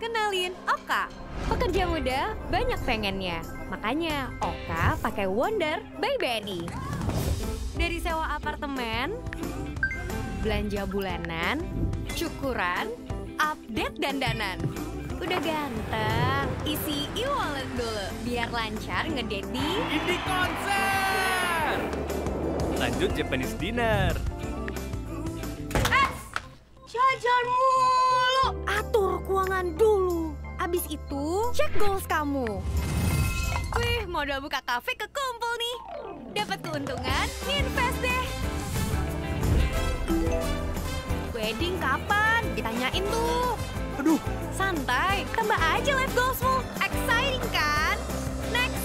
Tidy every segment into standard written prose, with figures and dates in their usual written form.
Kenalin, Oka. Pekerja muda banyak pengennya. Makanya Oka pakai Wonder by BNI. Dari sewa apartemen, belanja bulanan, cukuran, update dandanan. Udah ganteng, isi e-wallet dulu biar lancar ngedate di Indie Konser. Lanjut Japanese dinner. Jajan mulu, atur keuangan dulu. Abis itu, cek goals kamu. Wih, modal buka kafe kekumpul nih. Dapat keuntungan, invest deh. Wedding kapan? Ditanyain tuh. Aduh, Santai, tambah aja life goalsmu. Exciting kan? Next.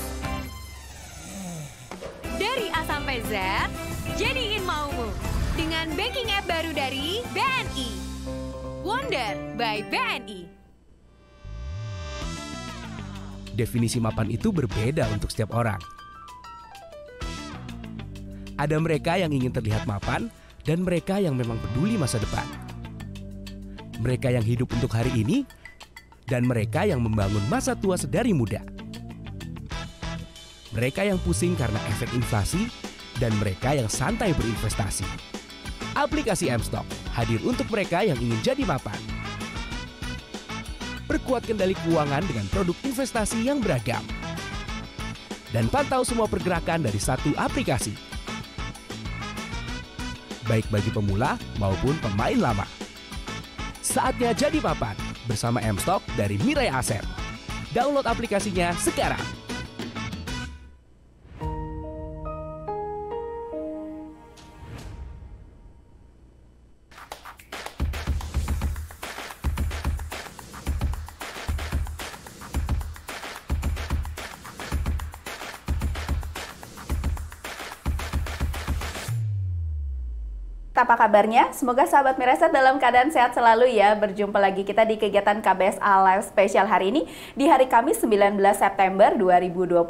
Dari A sampai Z, jadiin maumu. Dengan banking app baru dari BNI. Wonder by BNI. Definisi mapan itu berbeda untuk setiap orang. Ada mereka yang ingin terlihat mapan dan mereka yang memang peduli masa depan. Mereka yang hidup untuk hari ini dan mereka yang membangun masa tua sedari muda. Mereka yang pusing karena efek inflasi dan mereka yang santai berinvestasi. Aplikasi M-Stock hadir untuk mereka yang ingin jadi mapan. Perkuat kendali keuangan dengan produk investasi yang beragam. Dan pantau semua pergerakan dari satu aplikasi. Baik bagi pemula maupun pemain lama. Saatnya jadi mapan bersama M-Stock dari Mirai Asset. Download aplikasinya sekarang. Apa kabarnya? Semoga sahabat Miraset dalam keadaan sehat selalu ya. Berjumpa lagi kita di kegiatan KBSA Live Special hari ini di hari Kamis 19 September 2024.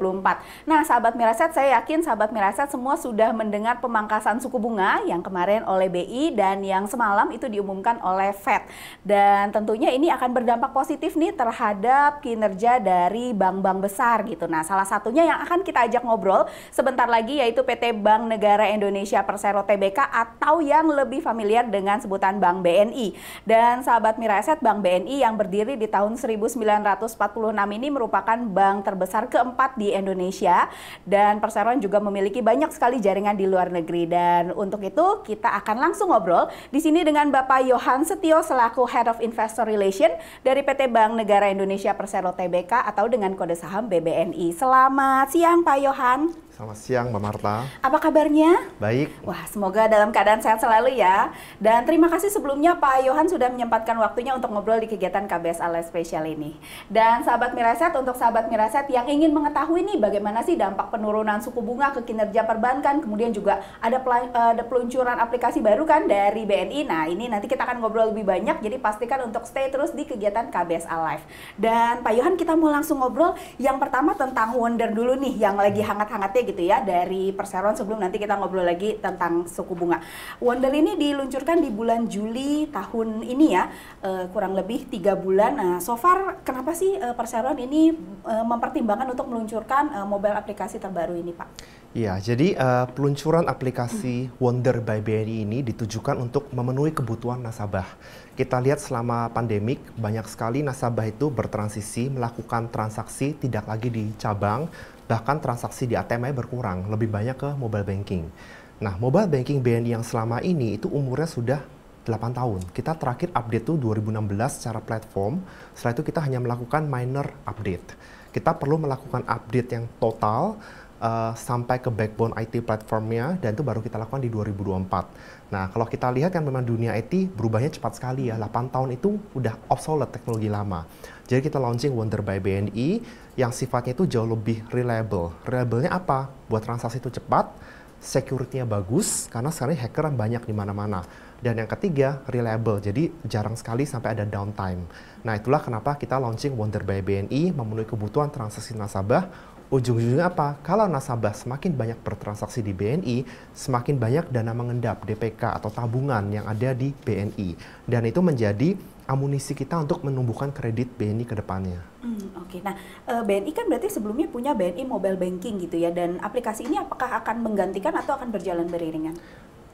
Nah sahabat Miraset, saya yakin sahabat Miraset semua sudah mendengar pemangkasan suku bunga yang kemarin oleh BI dan yang semalam itu diumumkan oleh Fed. Dan tentunya ini akan berdampak positif nih terhadap kinerja dari bank-bank besar gitu. Nah salah satunya yang akan kita ajak ngobrol sebentar lagi yaitu PT Bank Negara Indonesia Persero Tbk atau yang lebih familiar dengan sebutan Bank BNI. Dan sahabat Miraset, Bank BNI yang berdiri di tahun 1946 ini merupakan bank terbesar keempat di Indonesia dan perseroan juga memiliki banyak sekali jaringan di luar negeri. Dan untuk itu kita akan langsung ngobrol di sini dengan Bapak Yohan Setio selaku Head of Investor Relation dari PT Bank Negara Indonesia Persero Tbk atau dengan kode saham BBNI. Selamat siang Pak Yohan. Selamat siang Mbak Marta. Apa kabarnya? Baik. Wah, semoga dalam keadaan sehat selalu ya. Dan terima kasih sebelumnya Pak Yohan sudah menyempatkan waktunya untuk ngobrol di kegiatan KBSA Live Special ini. Dan sahabat Miraset, untuk sahabat Miraset yang ingin mengetahui nih bagaimana sih dampak penurunan suku bunga ke kinerja perbankan, kemudian juga ada peluncuran aplikasi baru kan dari BNI. Nah, ini nanti kita akan ngobrol lebih banyak, jadi pastikan untuk stay terus di kegiatan KBSA Live. Dan Pak Yohan, kita mau langsung ngobrol yang pertama tentang Wonder dulu nih, yang lagi hangat-hangatnya gitu ya dari perseroan sebelum nanti kita ngobrol lagi tentang suku bunga. Wonder ini diluncurkan di bulan Juli tahun ini ya, kurang lebih 3 bulan. Nah, so far kenapa sih perseroan ini mempertimbangkan untuk meluncurkan mobile aplikasi terbaru ini, Pak? Ya, jadi peluncuran aplikasi Wonder by BNI ini ditujukan untuk memenuhi kebutuhan nasabah. Kita lihat selama pandemik banyak sekali nasabah itu bertransisi melakukan transaksi tidak lagi di cabang, bahkan transaksi di ATM berkurang, lebih banyak ke mobile banking. Nah, mobile banking BNI yang selama ini itu umurnya sudah 8 tahun. Kita terakhir update tuh 2016 secara platform, setelah itu kita hanya melakukan minor update. Kita perlu melakukan update yang total sampai ke backbone IT platformnya, dan itu baru kita lakukan di 2024. Nah, kalau kita lihat kan memang dunia IT berubahnya cepat sekali ya, 8 tahun itu udah obsolete teknologi lama. Jadi kita launching Wonder by BNI yang sifatnya itu jauh lebih reliable. Reliable-nya apa? Buat transaksi itu cepat, security-nya bagus, karena sekarang hacker banyak di mana-mana. Dan yang ketiga, reliable, jadi jarang sekali sampai ada downtime. Nah, itulah kenapa kita launching Wonder by BNI, memenuhi kebutuhan transaksi nasabah. Ujung-ujungnya apa? Kalau nasabah semakin banyak bertransaksi di BNI, semakin banyak dana mengendap DPK atau tabungan yang ada di BNI. Dan itu menjadi amunisi kita untuk menumbuhkan kredit BNI ke depannya. Oke. Nah, BNI kan berarti sebelumnya punya BNI Mobile Banking gitu ya, dan aplikasi ini apakah akan menggantikan atau akan berjalan beriringan?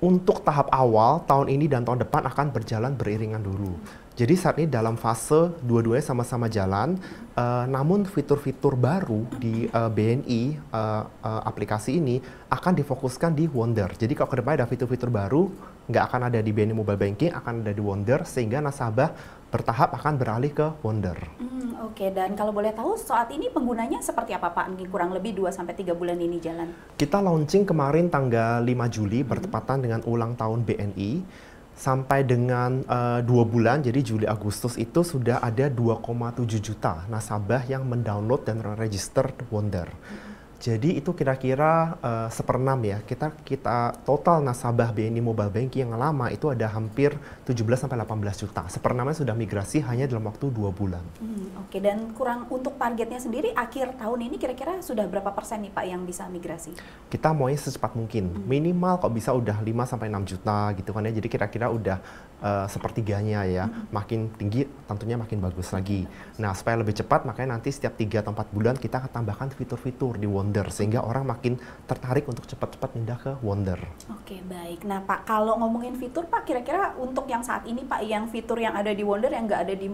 Untuk tahap awal, tahun ini dan tahun depan akan berjalan beriringan dulu. Jadi saat ini dalam fase dua-duanya sama-sama jalan, namun fitur-fitur baru di BNI aplikasi ini akan difokuskan di Wonder. Jadi kalau ke depan ada fitur-fitur baru, nggak akan ada di BNI Mobile Banking, akan ada di Wonder, sehingga nasabah bertahap akan beralih ke Wonder. Oke, dan kalau boleh tahu saat ini penggunanya seperti apa Pak? Kurang lebih 2-3 bulan ini jalan. Kita launching kemarin tanggal 5 Juli bertepatan dengan ulang tahun BNI. Sampai dengan 2 bulan, jadi Juli Agustus itu sudah ada 2,7 juta nasabah yang mendownload dan register Wonder. Jadi itu kira-kira 1/6 ya. Kita total nasabah BNI Mobile Banking yang lama itu ada hampir 17-18 juta. 1/6-nya sudah migrasi hanya dalam waktu 2 bulan. Oke, dan kurang untuk targetnya sendiri akhir tahun ini kira-kira sudah berapa persen nih Pak yang bisa migrasi? Kita maunya secepat mungkin. Minimal kok bisa udah 5-6 juta gitu kan ya. Jadi kira-kira udah sepertiganya ya. Makin tinggi tentunya makin bagus lagi. Nah, supaya lebih cepat makanya nanti setiap 3 atau 4 bulan kita akan tambahkan fitur-fitur di Wonder sehingga orang makin tertarik untuk cepat-cepat pindah ke Wonder. Oke, baik. Nah Pak, kalau ngomongin fitur Pak, kira-kira untuk yang saat ini Pak, yang fitur yang ada di Wonder yang nggak ada di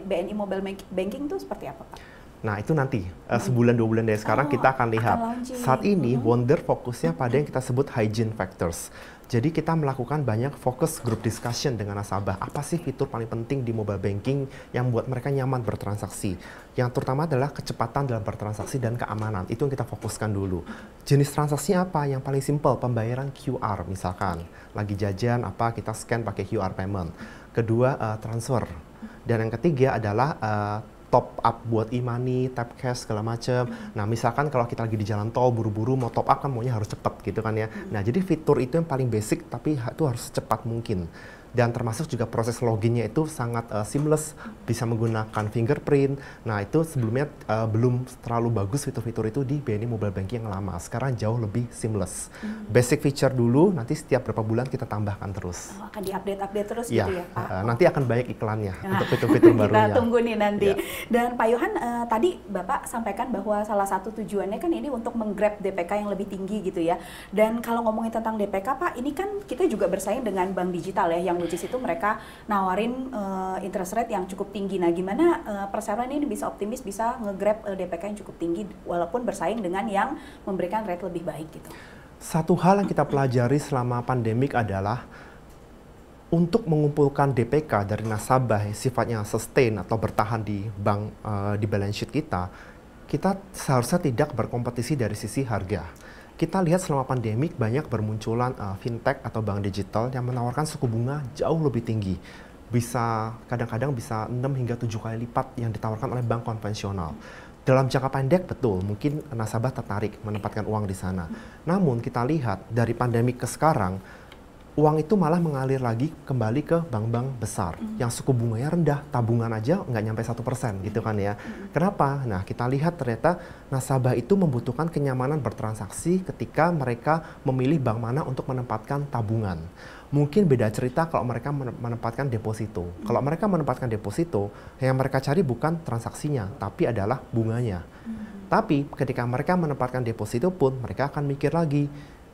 BNI Mobile Banking itu seperti apa Pak? Nah itu nanti sebulan 2 bulan dari sekarang kita akan lihat. Saat ini Wonder fokusnya pada yang kita sebut hygiene factors. Jadi kita melakukan banyak focus group discussion dengan nasabah. Apa sih fitur paling penting di mobile banking yang membuat mereka nyaman bertransaksi? Yang terutama adalah kecepatan dalam bertransaksi dan keamanan. Itu yang kita fokuskan dulu. Jenis transaksi apa? Yang paling simple, pembayaran QR misalkan. Lagi jajan apa, kita scan pakai QR payment. Kedua, transfer. Dan yang ketiga adalah top up buat e-money, tap cash, segala macam. Nah, misalkan kalau kita lagi di jalan tol, buru-buru mau top up kan maunya harus cepat gitu kan ya. Nah, jadi fitur itu yang paling basic, tapi itu harus secepat mungkin. Dan termasuk juga proses loginnya itu sangat seamless, bisa menggunakan fingerprint. Nah, itu sebelumnya belum terlalu bagus fitur-fitur itu di BNI Mobile Banking yang lama. Sekarang jauh lebih seamless. Basic feature dulu, nanti setiap berapa bulan kita tambahkan terus. Akan diupdate-update terus gitu ya Pak? Nanti akan banyak iklannya untuk fitur-fitur barunya. Kita tunggu nih nanti. Dan Pak Yohan, tadi Bapak sampaikan bahwa salah satu tujuannya kan ini untuk menggrab DPK yang lebih tinggi gitu ya. Dan kalau ngomongin tentang DPK Pak, ini kan kita juga bersaing dengan bank digital ya, yang which is itu mereka nawarin interest rate yang cukup tinggi. Nah, gimana Persero ini bisa optimis bisa nge-grab DPK yang cukup tinggi walaupun bersaing dengan yang memberikan rate lebih baik gitu? Satu hal yang kita pelajari selama pandemik adalah untuk mengumpulkan DPK dari nasabah yang sifatnya sustain atau bertahan di bank di balance sheet kita seharusnya tidak berkompetisi dari sisi harga. Kita lihat selama pandemik banyak bermunculan fintech atau bank digital yang menawarkan suku bunga jauh lebih tinggi. Bisa kadang-kadang bisa 6 hingga 7 kali lipat yang ditawarkan oleh bank konvensional. Dalam jangka pendek betul, mungkin nasabah tertarik menempatkan uang di sana. Namun kita lihat dari pandemik ke sekarang, uang itu malah mengalir lagi kembali ke bank-bank besar yang suku bunganya rendah, tabungan aja nggak nyampe 1% gitu kan ya. Kenapa? Nah, kita lihat ternyata nasabah itu membutuhkan kenyamanan bertransaksi ketika mereka memilih bank mana untuk menempatkan tabungan. Mungkin beda cerita kalau mereka menempatkan deposito. Kalau mereka menempatkan deposito, yang mereka cari bukan transaksinya, tapi adalah bunganya. Tapi ketika mereka menempatkan deposito pun, mereka akan mikir lagi,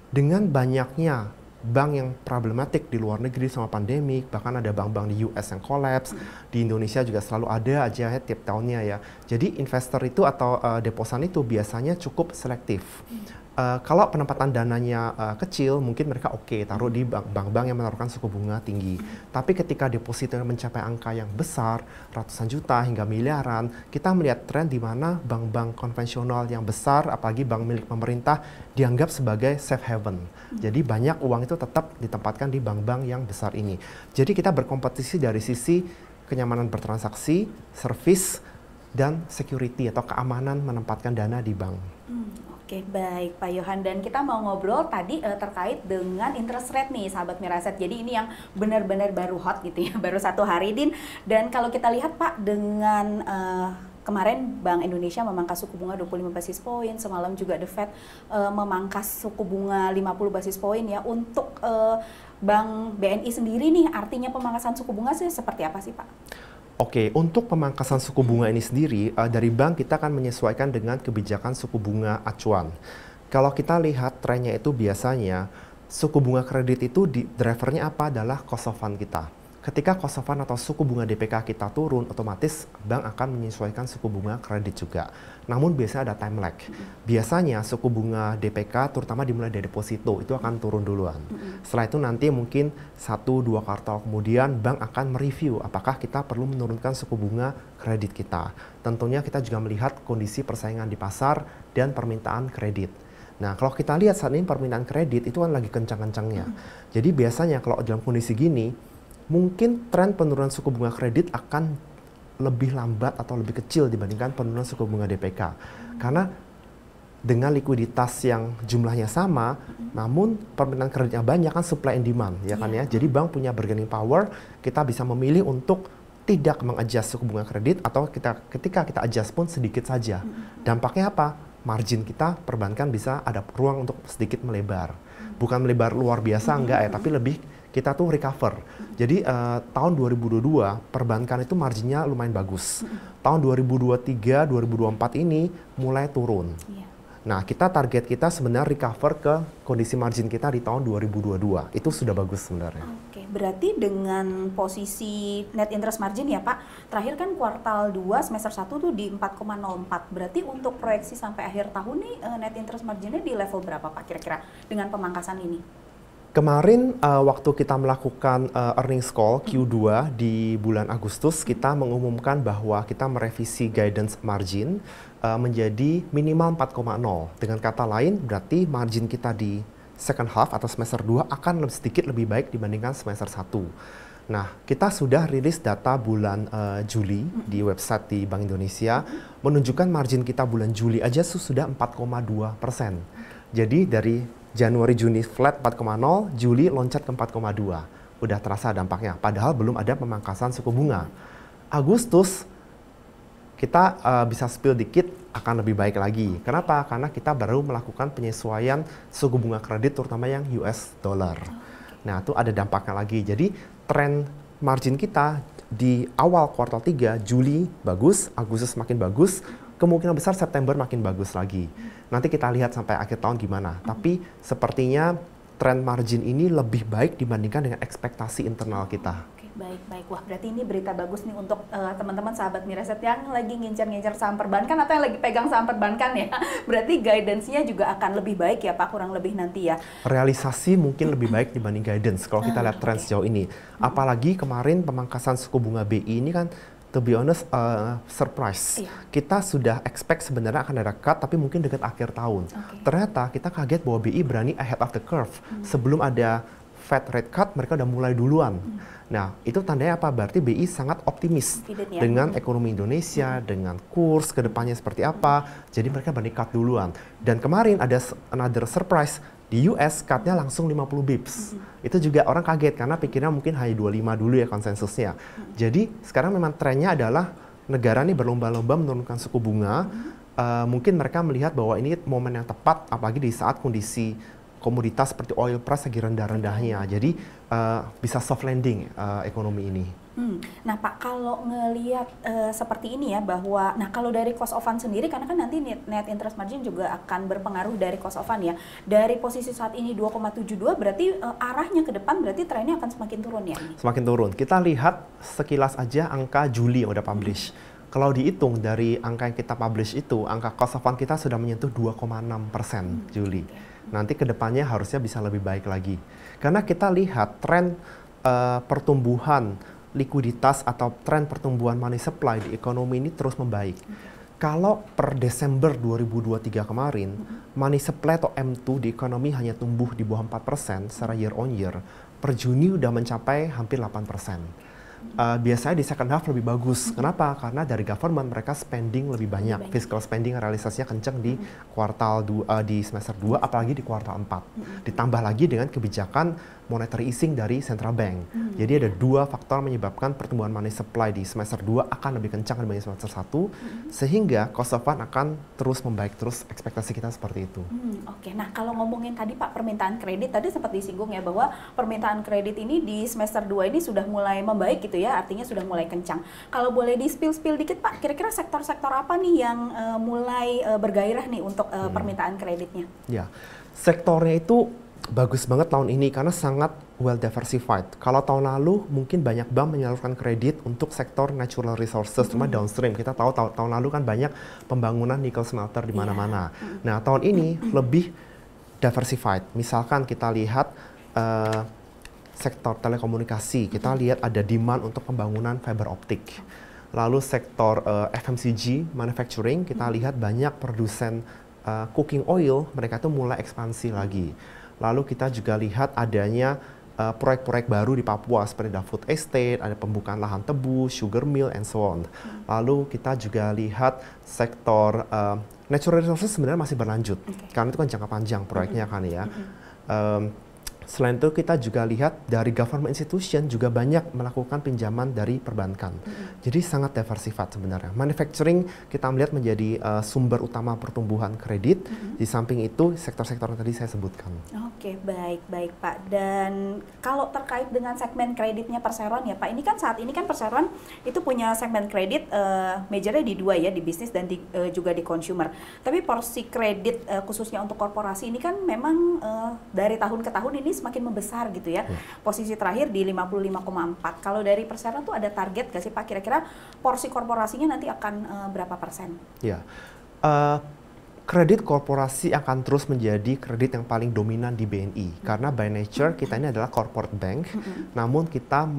dengan banyaknya bank yang problematik di luar negeri sama pandemik, bahkan ada bank-bank di US yang collapse, di Indonesia juga selalu ada aja ya, tiap tahunnya ya. Jadi investor itu atau deposan itu biasanya cukup selektif. Kalau penempatan dananya kecil, mungkin mereka oke taruh di bank-bank yang menaruhkan suku bunga tinggi. Tapi ketika deposito mencapai angka yang besar, ratusan juta hingga miliaran, kita melihat tren di mana bank-bank konvensional yang besar, apalagi bank milik pemerintah, dianggap sebagai safe haven. Jadi banyak uang itu tetap ditempatkan di bank-bank yang besar ini. Jadi kita berkompetisi dari sisi kenyamanan bertransaksi, service, dan security atau keamanan menempatkan dana di bank. Oke, baik Pak Yohan, dan kita mau ngobrol tadi terkait dengan interest rate nih sahabat Miraset. Jadi ini yang benar-benar baru hot gitu ya, baru 1 hari Din. Dan kalau kita lihat Pak, dengan kemarin Bank Indonesia memangkas suku bunga 25 basis poin, semalam juga The Fed memangkas suku bunga 50 basis poin ya. Untuk Bank BNI sendiri nih, artinya pemangkasan suku bunga sih seperti apa sih Pak? Oke, untuk pemangkasan suku bunga ini sendiri, dari bank kita akan menyesuaikan dengan kebijakan suku bunga acuan. Kalau kita lihat trennya itu biasanya, suku bunga kredit itu drivernya apa adalah cost of fund kita. Ketika cost of fund atau suku bunga DPK kita turun, otomatis bank akan menyesuaikan suku bunga kredit juga. Namun biasanya ada time lag. Biasanya suku bunga DPK terutama dimulai dari deposito itu akan turun duluan. Setelah itu nanti mungkin 1-2 kuartal kemudian bank akan mereview apakah kita perlu menurunkan suku bunga kredit kita. Tentunya kita juga melihat kondisi persaingan di pasar dan permintaan kredit. Nah, kalau kita lihat saat ini permintaan kredit itu kan lagi kencang-kencangnya. Jadi biasanya kalau dalam kondisi gini, mungkin tren penurunan suku bunga kredit akan lebih lambat atau lebih kecil dibandingkan penurunan suku bunga DPK. Karena dengan likuiditas yang jumlahnya sama, namun permintaan kreditnya banyak kan supply and demand, ya kan ya. Jadi bank punya bargaining power, kita bisa memilih untuk tidak mengadjust suku bunga kredit atau ketika kita adjust pun sedikit saja. Dampaknya apa? Margin kita perbankan bisa ada ruang untuk sedikit melebar. Bukan melebar luar biasa enggak ya, tapi lebih kita tuh recover. Jadi tahun 2022 perbankan itu marginnya lumayan bagus. Tahun 2023, 2024 ini mulai turun. Nah, target kita sebenarnya recover ke kondisi margin kita di tahun 2022. Itu sudah bagus sebenarnya. Oke, berarti dengan posisi net interest margin ya Pak, terakhir kan kuartal 2 semester 1 tuh di 4,04. Berarti untuk proyeksi sampai akhir tahun nih net interest marginnya di level berapa Pak kira-kira dengan pemangkasan ini? Kemarin waktu kita melakukan earnings call Q2 di bulan Agustus, kita mengumumkan bahwa kita merevisi guidance margin menjadi minimal 4,0. Dengan kata lain, berarti margin kita di second half atau semester 2 akan sedikit lebih baik dibandingkan semester 1. Nah, kita sudah rilis data bulan Juli di website di Bank Indonesia, menunjukkan margin kita bulan Juli aja sudah 4,2%. Jadi dari Januari, Juni flat 4,0, Juli loncat ke 4,2. Udah terasa dampaknya, padahal belum ada pemangkasan suku bunga. Agustus, kita bisa spill dikit akan lebih baik lagi. Kenapa? Karena kita baru melakukan penyesuaian suku bunga kredit, terutama yang US dollar. Nah, itu ada dampaknya lagi. Jadi, tren margin kita di awal kuartal 3, Juli bagus, Agustus makin bagus, kemungkinan besar September makin bagus lagi. Nanti kita lihat sampai akhir tahun gimana. Tapi sepertinya tren margin ini lebih baik dibandingkan dengan ekspektasi internal kita. Oke, baik. Wah, berarti ini berita bagus nih untuk teman-teman sahabat Mireset yang lagi ngincar-ngincar saham perbankan atau yang lagi pegang saham perbankan ya. Berarti guidance-nya juga akan lebih baik ya Pak, kurang lebih nanti ya. Realisasi mungkin lebih baik dibanding guidance kalau kita lihat tren sejauh ini. Apalagi kemarin pemangkasan suku bunga BI ini kan to be honest, surprise. Kita sudah expect sebenarnya akan ada cut, tapi mungkin dekat akhir tahun. Ternyata kita kaget bahwa BI berani ahead of the curve. Sebelum ada Fed rate cut, mereka udah mulai duluan. Nah, itu tandanya apa? Berarti BI sangat optimis dengan ekonomi Indonesia, dengan kurs kedepannya seperti apa. Jadi mereka berani cut duluan. Dan kemarin ada another surprise. Di US cut-nya langsung 50 bips. Itu juga orang kaget karena pikirnya mungkin hanya 25 dulu ya konsensusnya. Jadi sekarang memang trennya adalah negara ini berlomba-lomba menurunkan suku bunga. Mungkin mereka melihat bahwa ini momen yang tepat apalagi di saat kondisi komoditas seperti oil price lagi rendah-rendahnya. Jadi bisa soft landing ekonomi ini. Nah Pak, kalau ngelihat seperti ini ya bahwa, nah kalau dari cost of fund sendiri, karena kan nanti net interest margin juga akan berpengaruh dari cost of fund ya. Dari posisi saat ini 2,72 berarti arahnya ke depan berarti trennya akan semakin turun ya? Semakin turun. Kita lihat sekilas aja angka Juli yang udah publish. Kalau dihitung dari angka yang kita publish itu, angka cost of fund kita sudah menyentuh 2,6% Juli. Nanti ke depannya harusnya bisa lebih baik lagi. Karena kita lihat tren pertumbuhan likuiditas atau tren pertumbuhan money supply di ekonomi ini terus membaik. Kalau per Desember 2023 kemarin, money supply atau M2 di ekonomi hanya tumbuh di bawah 4% secara year on year, per Juni udah mencapai hampir 8%. biasanya di second half lebih bagus. Kenapa? Karena dari government mereka spending lebih banyak. Fiscal spending realisasinya kenceng di di semester 2, apalagi di kuartal 4. Ditambah lagi dengan kebijakan monetary easing dari central bank. Jadi ada dua faktor menyebabkan pertumbuhan money supply di semester 2 akan lebih kencang dibanding semester 1, sehingga cost of fund akan terus membaik terus, ekspektasi kita seperti itu. Oke, nah kalau ngomongin tadi Pak permintaan kredit, tadi sempat disinggung ya bahwa permintaan kredit ini di semester 2 ini sudah mulai membaik gitu ya, artinya sudah mulai kencang. Kalau boleh di spill dikit Pak, kira-kira sektor-sektor apa nih yang mulai bergairah nih untuk permintaan kreditnya? Ya, sektornya itu bagus banget tahun ini karena sangat well diversified. Kalau tahun lalu mungkin banyak bank menyalurkan kredit untuk sektor natural resources, cuma downstream. Kita tahu tahun lalu kan banyak pembangunan nikel smelter di mana-mana. Nah, tahun ini lebih diversified. Misalkan kita lihat sektor telekomunikasi, kita lihat ada demand untuk pembangunan fiber optik. Lalu sektor FMCG, manufacturing, kita lihat banyak produsen cooking oil, mereka tuh mulai ekspansi lagi. Lalu kita juga lihat adanya proyek-proyek baru di Papua seperti ada food estate, ada pembukaan lahan tebu, sugar mill, and so on. Lalu kita juga lihat sektor natural resources sebenarnya masih berlanjut, karena itu kan jangka panjang proyeknya kan ya. Selain itu kita juga lihat dari government institution juga banyak melakukan pinjaman dari perbankan. Jadi sangat diversified sebenarnya. Manufacturing kita melihat menjadi sumber utama pertumbuhan kredit. Di samping itu sektor-sektor yang tadi saya sebutkan. Oke, baik Pak. Dan kalau terkait dengan segmen kreditnya Perseroan ya Pak, ini kan saat ini kan Perseroan itu punya segmen kredit majornya di dua ya, di bisnis dan juga di consumer. Tapi porsi kredit khususnya untuk korporasi ini kan memang dari tahun ke tahun ini semakin membesar gitu ya. Posisi terakhir di 55,4. Kalau dari Perseroan tuh ada target gak sih Pak? Kira-kira porsi korporasinya nanti akan berapa persen? Ya, kredit korporasi akan terus menjadi kredit yang paling dominan di BNI. Karena by nature kita ini adalah corporate bank, namun kita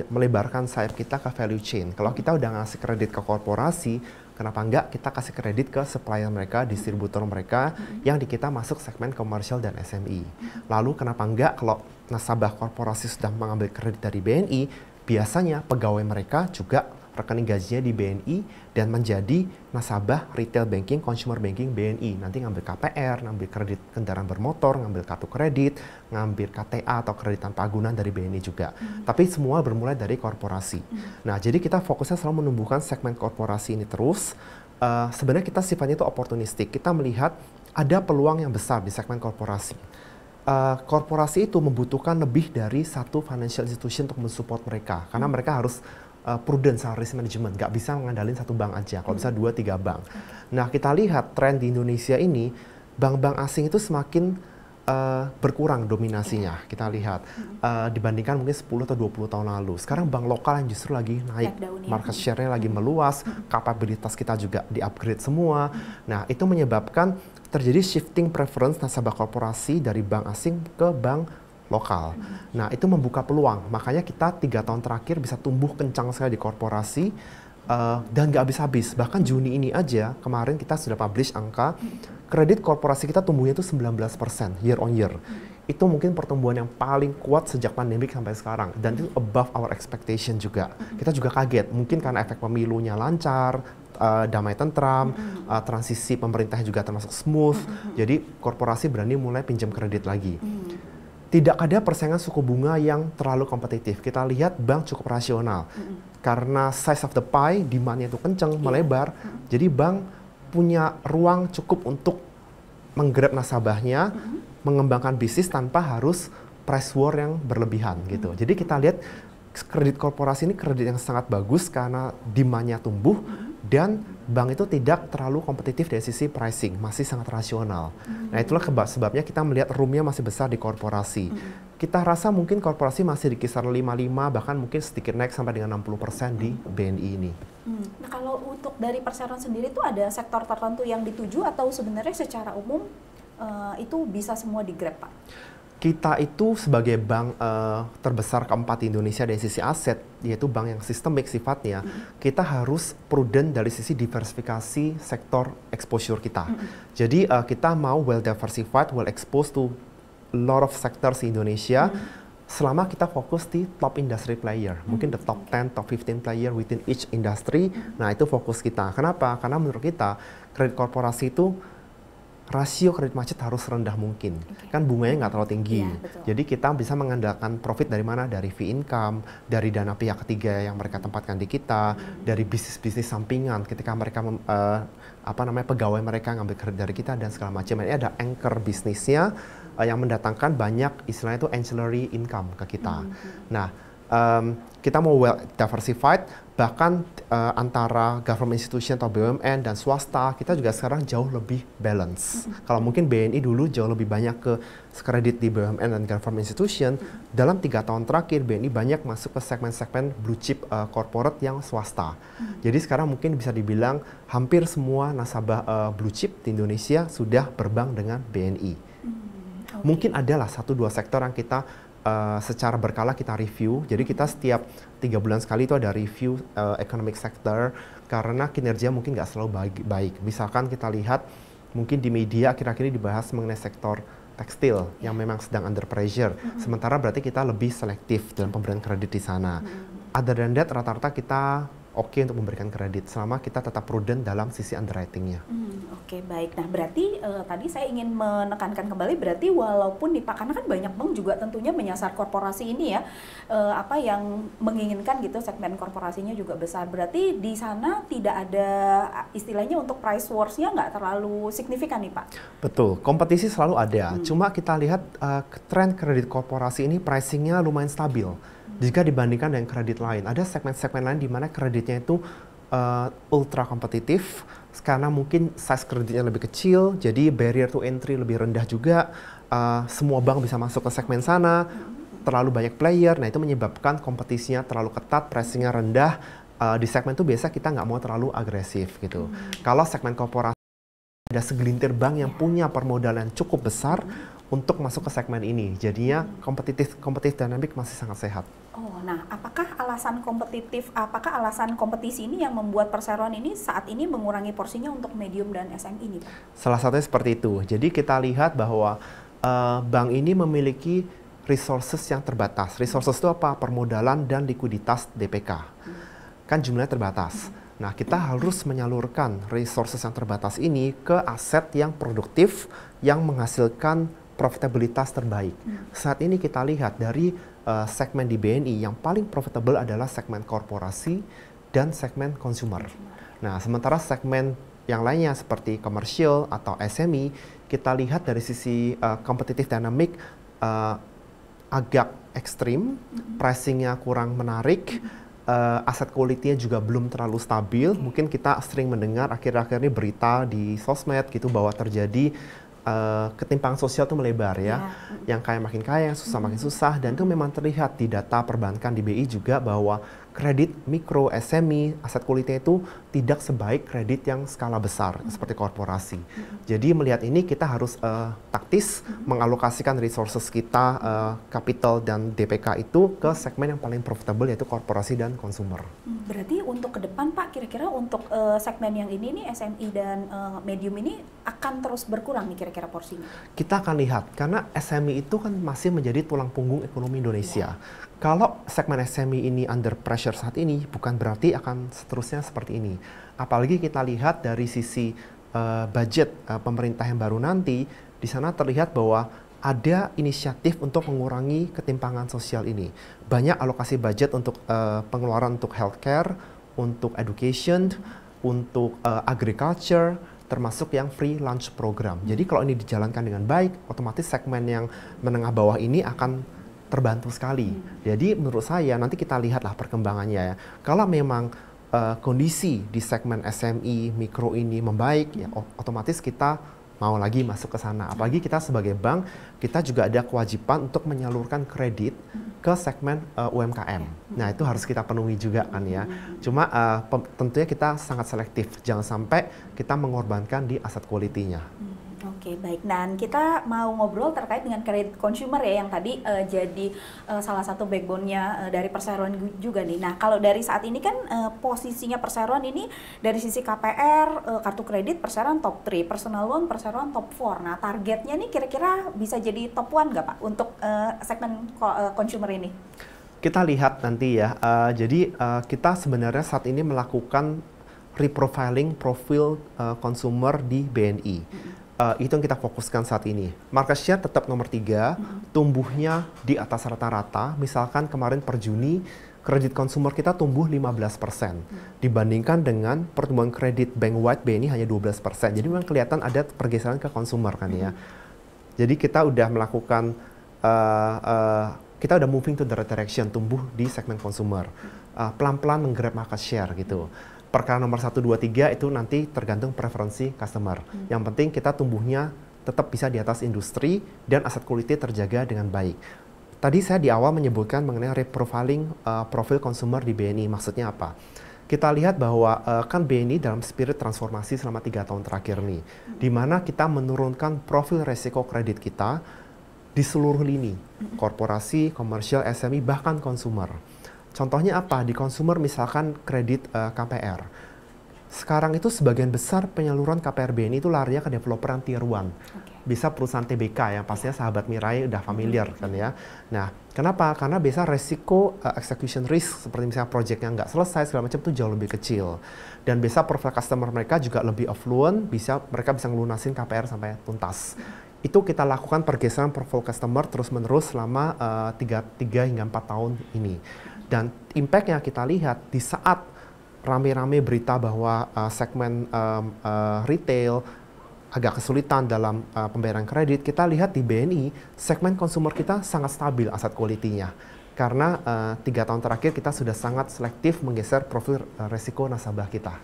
melebarkan sayap kita ke value chain. Kalau kita udah ngasih kredit ke korporasi, kenapa enggak kita kasih kredit ke supplier mereka, distributor mereka, yang di kita masuk segmen komersial dan SME. Lalu kenapa enggak kalau nasabah korporasi sudah mengambil kredit dari BNI, biasanya pegawai mereka juga rekening gajinya di BNI dan menjadi nasabah retail banking, consumer banking BNI. Nanti ngambil KPR, ngambil kredit kendaraan bermotor, ngambil kartu kredit, ngambil KTA atau kredit tanpa agunan dari BNI juga. Tapi semua bermulai dari korporasi. Nah, jadi kita fokusnya selalu menumbuhkan segmen korporasi ini terus. Sebenarnya kita sifatnya itu opportunistic. Kita melihat ada peluang yang besar di segmen korporasi. Korporasi itu membutuhkan lebih dari satu financial institution untuk mensupport mereka. Karena mereka harus prudent soal risk management, nggak bisa mengandalkan satu bank aja, kalau bisa 2-3 bank. Nah, kita lihat tren di Indonesia ini, bank-bank asing itu semakin berkurang dominasinya, kita lihat. Dibandingkan mungkin 10 atau 20 tahun lalu. Sekarang bank lokal yang justru lagi naik, market share-nya lagi meluas, kapabilitas kita juga di-upgrade semua. Nah, itu menyebabkan terjadi shifting preference nasabah korporasi dari bank asing ke bank lokal. Nah, itu membuka peluang. Makanya kita 3 tahun terakhir bisa tumbuh kencang sekali di korporasi dan nggak habis-habis. Bahkan Juni ini aja, kemarin kita sudah publish angka kredit korporasi kita tumbuhnya itu 19% year on year. Itu mungkin pertumbuhan yang paling kuat sejak pandemik sampai sekarang. Dan itu above our expectation juga. Kita juga kaget, mungkin karena efek pemilunya lancar, damai tentram, transisi pemerintahnya juga termasuk smooth. Jadi korporasi berani mulai pinjam kredit lagi. Tidak ada persaingan suku bunga yang terlalu kompetitif. Kita lihat bank cukup rasional. Karena size of the pie, demand-nya itu kenceng, melebar. Jadi bank punya ruang cukup untuk menggrab nasabahnya, mengembangkan bisnis tanpa harus price war yang berlebihan gitu. Jadi kita lihat kredit korporasi ini kredit yang sangat bagus karena demand-nya tumbuh dan bank itu tidak terlalu kompetitif dari sisi pricing, masih sangat rasional. Nah, itulah sebabnya kita melihat room-nya masih besar di korporasi. Kita rasa mungkin korporasi masih di kisaran 55, bahkan mungkin sedikit naik sampai dengan 60% di BNI ini. Nah, kalau untuk dari Perseroan sendiri itu ada sektor tertentu yang dituju atau sebenarnya secara umum itu bisa semua di-grab, Pak? Kita itu sebagai bank terbesar keempat di Indonesia dari sisi aset, yaitu bank yang sistemik sifatnya, kita harus prudent dari sisi diversifikasi sektor exposure kita. Jadi kita mau well diversified, well exposed to a lot of sectors di Indonesia, selama kita fokus di top industry player, mungkin the top 10, top 15 player within each industry. Nah, itu fokus kita. Kenapa? Karena menurut kita kredit korporasi itu rasio kredit macet harus rendah mungkin. Kan bunganya nggak terlalu tinggi. Jadi kita bisa mengandalkan profit dari mana? Dari fee income, dari dana pihak ketiga yang mereka tempatkan di kita, dari bisnis-bisnis sampingan ketika mereka pegawai mereka ngambil kredit dari kita dan segala macam. Ini ada anchor bisnisnya yang mendatangkan banyak istilahnya itu ancillary income ke kita. Nah, kita mau well diversified, bahkan antara government institution atau BUMN dan swasta, kita juga sekarang jauh lebih balance. Kalau mungkin BNI dulu jauh lebih banyak ke kredit di BUMN dan government institution, dalam 3 tahun terakhir BNI banyak masuk ke segmen-segmen blue chip corporate yang swasta. Jadi sekarang mungkin bisa dibilang hampir semua nasabah blue chip di Indonesia sudah berbank dengan BNI. Mungkin adalah 1-2 sektor yang kita secara berkala kita review. Jadi kita setiap 3 bulan sekali itu ada review economic sector karena kinerja mungkin nggak selalu baik. Misalkan kita lihat mungkin di media akhir-akhir ini dibahas mengenai sektor tekstil yang memang sedang under pressure. Sementara berarti kita lebih selektif dalam pemberian kredit di sana. Other than that, rata-rata kita oke untuk memberikan kredit selama kita tetap prudent dalam sisi underwriting-nya. Oke, baik. Nah, berarti tadi saya ingin menekankan kembali, berarti walaupun karena kan banyak bank juga tentunya menyasar korporasi ini ya, yang menginginkan gitu segmen korporasinya juga besar. Berarti di sana tidak ada istilahnya untuk price wars-nya nggak terlalu signifikan nih, Pak? Betul, kompetisi selalu ada. Cuma kita lihat tren kredit korporasi ini pricing-nya lumayan stabil. Jika dibandingkan dengan kredit lain, ada segmen-segmen lain di mana kreditnya itu ultra kompetitif, karena mungkin size kreditnya lebih kecil, jadi barrier to entry lebih rendah juga. Semua bank bisa masuk ke segmen sana, terlalu banyak player, nah itu menyebabkan kompetisinya terlalu ketat, pricingnya rendah. Di segmen itu biasa kita nggak mau terlalu agresif gitu. Kalau segmen korporasi ada segelintir bank yang punya permodalan cukup besar untuk masuk ke segmen ini, jadinya kompetitif dynamic masih sangat sehat. Nah, apakah alasan kompetisi ini yang membuat perseroan ini saat ini mengurangi porsinya untuk medium dan SME ini, Pak? Salah satunya seperti itu. Jadi kita lihat bahwa bank ini memiliki resources yang terbatas. Resources itu apa? Permodalan dan likuiditas DPK. Kan jumlahnya terbatas. Nah, kita harus menyalurkan resources yang terbatas ini ke aset yang produktif, yang menghasilkan profitabilitas terbaik. Saat ini kita lihat dari segmen di BNI yang paling profitable adalah segmen korporasi dan segmen consumer. Nah, sementara segmen yang lainnya seperti komersial atau SME, kita lihat dari sisi competitive dynamic agak ekstrim, pricingnya kurang menarik, aset quality-nya juga belum terlalu stabil. Mungkin kita sering mendengar akhir-akhir ini berita di sosmed gitu bahwa terjadi ketimpangan sosial itu melebar ya. Yang kaya makin kaya, yang susah makin susah, dan itu memang terlihat di data perbankan di BI juga bahwa kredit mikro, SME, aset quality itu tidak sebaik kredit yang skala besar seperti korporasi. Jadi melihat ini kita harus taktis mengalokasikan resources kita, capital dan DPK itu ke segmen yang paling profitable yaitu korporasi dan consumer. Berarti untuk ke depan Pak, kira-kira untuk segmen yang ini nih SME dan medium ini akan terus berkurang nih kira-kira porsinya? Kita akan lihat karena SME itu kan masih menjadi tulang punggung ekonomi Indonesia. Kalau segmen SME ini under pressure saat ini, bukan berarti akan seterusnya seperti ini. Apalagi kita lihat dari sisi budget pemerintah yang baru nanti, di sana terlihat bahwa ada inisiatif untuk mengurangi ketimpangan sosial ini. Banyak alokasi budget untuk pengeluaran untuk healthcare, untuk education, untuk agriculture, termasuk yang free lunch program. Jadi kalau ini dijalankan dengan baik, otomatis segmen yang menengah bawah ini akan terbantu sekali. Jadi menurut saya nanti kita lihatlah perkembangannya ya. Kalau memang kondisi di segmen SME mikro ini membaik, ya otomatis kita mau lagi masuk ke sana. Apalagi kita sebagai bank, kita juga ada kewajiban untuk menyalurkan kredit ke segmen UMKM. Nah itu harus kita penuhi juga kan ya. Cuma tentunya kita sangat selektif, jangan sampai kita mengorbankan di aset quality-nya. Oke, baik. Dan kita mau ngobrol terkait dengan kredit consumer ya, yang tadi jadi salah satu backbone-nya dari perseroan juga nih. Nah, kalau dari saat ini kan posisinya perseroan ini dari sisi KPR, kartu kredit perseroan top 3, personal loan perseroan top 4. Nah, targetnya nih kira-kira bisa jadi top 1 nggak Pak untuk segmen consumer ini? Kita lihat nanti ya. Jadi kita sebenarnya saat ini melakukan reprofiling profil consumer di BNI. Itu yang kita fokuskan saat ini. Market share tetap nomor 3, tumbuhnya di atas rata-rata. Misalkan kemarin per Juni, kredit consumer kita tumbuh 15%. Dibandingkan dengan pertumbuhan kredit bank-wide BNI hanya 12%. Jadi memang kelihatan ada pergeseran ke consumer kan ya. Jadi kita udah melakukan, kita udah moving to the right direction, tumbuh di segmen consumer. Pelan-pelan menggrab market share gitu. Perkara nomor 1, 2, 3 itu nanti tergantung preferensi customer. Yang penting kita tumbuhnya tetap bisa di atas industri dan aset quality terjaga dengan baik. Tadi saya di awal menyebutkan mengenai reprofiling profil consumer di BNI. Maksudnya apa? Kita lihat bahwa kan BNI dalam spirit transformasi selama 3 tahun terakhir nih. Di mana kita menurunkan profil resiko kredit kita di seluruh lini. Korporasi, komersial, SME, bahkan consumer. Contohnya apa? Di consumer misalkan kredit KPR. Sekarang itu sebagian besar penyaluran KPR BNI itu larinya ke developer tier 1. Bisa perusahaan TBK yang pastinya sahabat Mirai udah familiar kan ya. Nah, kenapa? Karena biasa resiko execution risk seperti misalnya projectnya nggak selesai segala macam itu jauh lebih kecil. Dan biasa profil customer mereka juga lebih affluent, mereka bisa ngelunasin KPR sampai tuntas. Itu kita lakukan pergeseran profil customer terus-menerus selama 3 hingga 4 tahun ini. Dan impact yang kita lihat di saat rame-rame berita bahwa segmen retail agak kesulitan dalam pembayaran kredit, kita lihat di BNI segmen consumer kita sangat stabil aset quality-nya. Karena 3 tahun terakhir kita sudah sangat selektif menggeser profil resiko nasabah kita.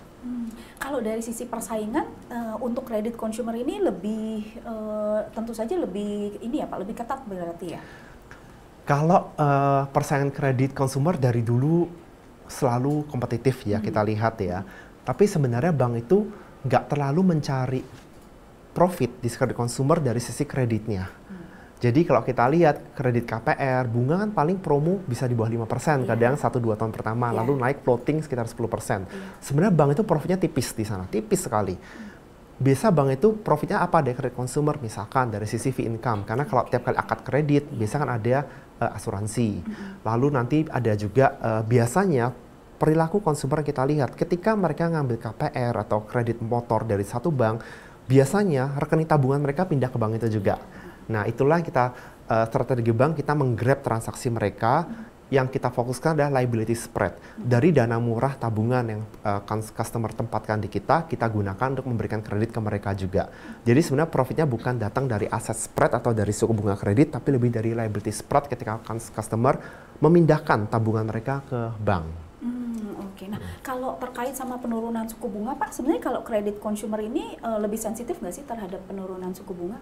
Kalau dari sisi persaingan untuk kredit consumer ini lebih tentu saja lebih ini ya Pak, lebih ketat berarti ya. Kalau persaingan kredit consumer dari dulu selalu kompetitif ya, kita lihat ya. Tapi sebenarnya bank itu nggak terlalu mencari profit di kredit consumer dari sisi kreditnya. Jadi kalau kita lihat kredit KPR, bunga kan paling promo bisa di bawah 5%, kadang 1-2 tahun pertama, lalu naik floating sekitar 10%. Sebenarnya bank itu profitnya tipis di sana, tipis sekali. Biasa bank itu profitnya apa dari kredit consumer, misalkan dari sisi fee income, karena kalau tiap kali akad kredit, biasa kan ada asuransi. Lalu nanti ada juga biasanya perilaku konsumer yang kita lihat, ketika mereka ngambil KPR atau kredit motor dari satu bank, biasanya rekening tabungan mereka pindah ke bank itu juga. Nah itulah kita strategi bank, kita menggrab transaksi mereka. Yang kita fokuskan adalah liability spread. Dari dana murah tabungan yang customer tempatkan di kita gunakan untuk memberikan kredit ke mereka juga. Jadi sebenarnya profitnya bukan datang dari aset spread atau dari suku bunga kredit, tapi lebih dari liability spread ketika customer memindahkan tabungan mereka ke bank. Oke, nah kalau terkait sama penurunan suku bunga Pak, sebenarnya kalau kredit consumer ini lebih sensitif nggak sih terhadap penurunan suku bunga?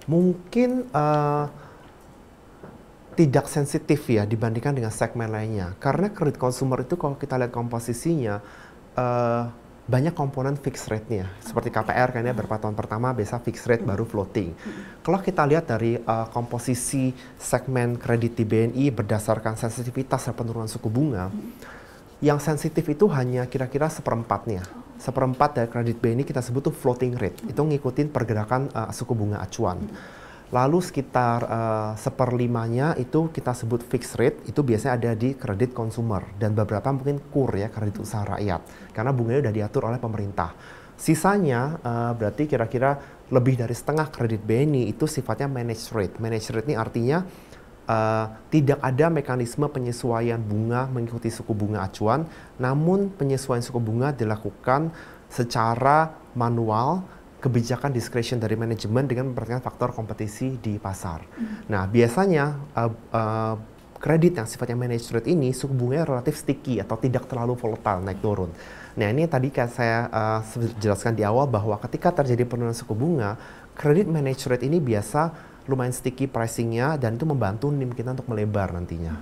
Mungkin tidak sensitif ya dibandingkan dengan segmen lainnya. Karena kredit consumer itu kalau kita lihat komposisinya, banyak komponen fixed rate-nya. Seperti KPR kan ya, beberapa tahun pertama biasa fixed rate baru floating. Kalau kita lihat dari komposisi segmen kredit di BNI berdasarkan sensitivitas dan penurunan suku bunga, yang sensitif itu hanya kira-kira seperempatnya. Seperempat dari kredit BNI kita sebut tuh floating rate. Itu ngikutin pergerakan suku bunga acuan. Lalu sekitar 1/5-nya itu kita sebut fixed rate, itu biasanya ada di kredit consumer. Dan beberapa mungkin KUR ya, kredit usaha rakyat. Karena bunganya udah diatur oleh pemerintah. Sisanya berarti kira-kira lebih dari setengah kredit BNI itu sifatnya managed rate. Managed rate ini artinya tidak ada mekanisme penyesuaian bunga mengikuti suku bunga acuan, namun penyesuaian suku bunga dilakukan secara manual, kebijakan discretion dari manajemen dengan memperhatikan faktor kompetisi di pasar. Nah, biasanya kredit yang sifatnya managed rate ini suku bunganya relatif sticky atau tidak terlalu volatile naik turun. Nah, ini tadi saya jelaskan di awal bahwa ketika terjadi penurunan suku bunga, kredit managed rate ini biasa lumayan sticky pricingnya, dan itu membantu NIM kita untuk melebar nantinya.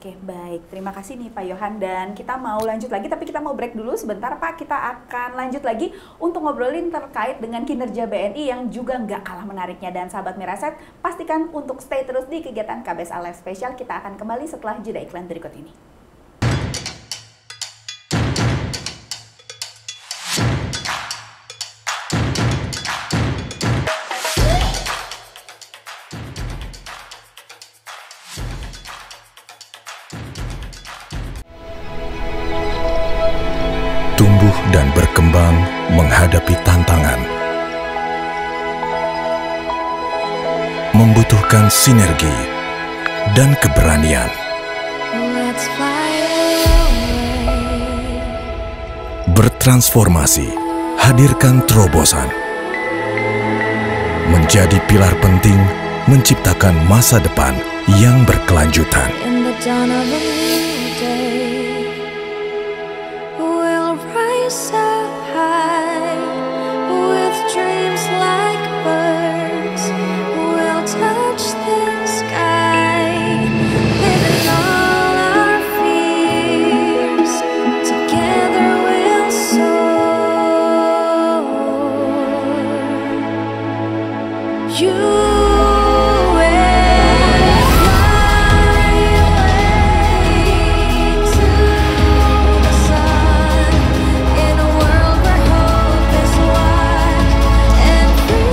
Oke, baik. Terima kasih nih Pak Yohan, dan kita mau lanjut lagi, tapi kita mau break dulu sebentar Pak. Kita akan lanjut lagi untuk ngobrolin terkait dengan kinerja BNI yang juga nggak kalah menariknya. Dan sahabat Miraset, pastikan untuk stay terus di kegiatan KBSA Live Special. Kita akan kembali setelah jeda iklan berikut ini. Tumbuh dan berkembang menghadapi tantangan membutuhkan sinergi dan keberanian. Bertransformasi, hadirkan terobosan. Menjadi pilar penting menciptakan masa depan yang berkelanjutan.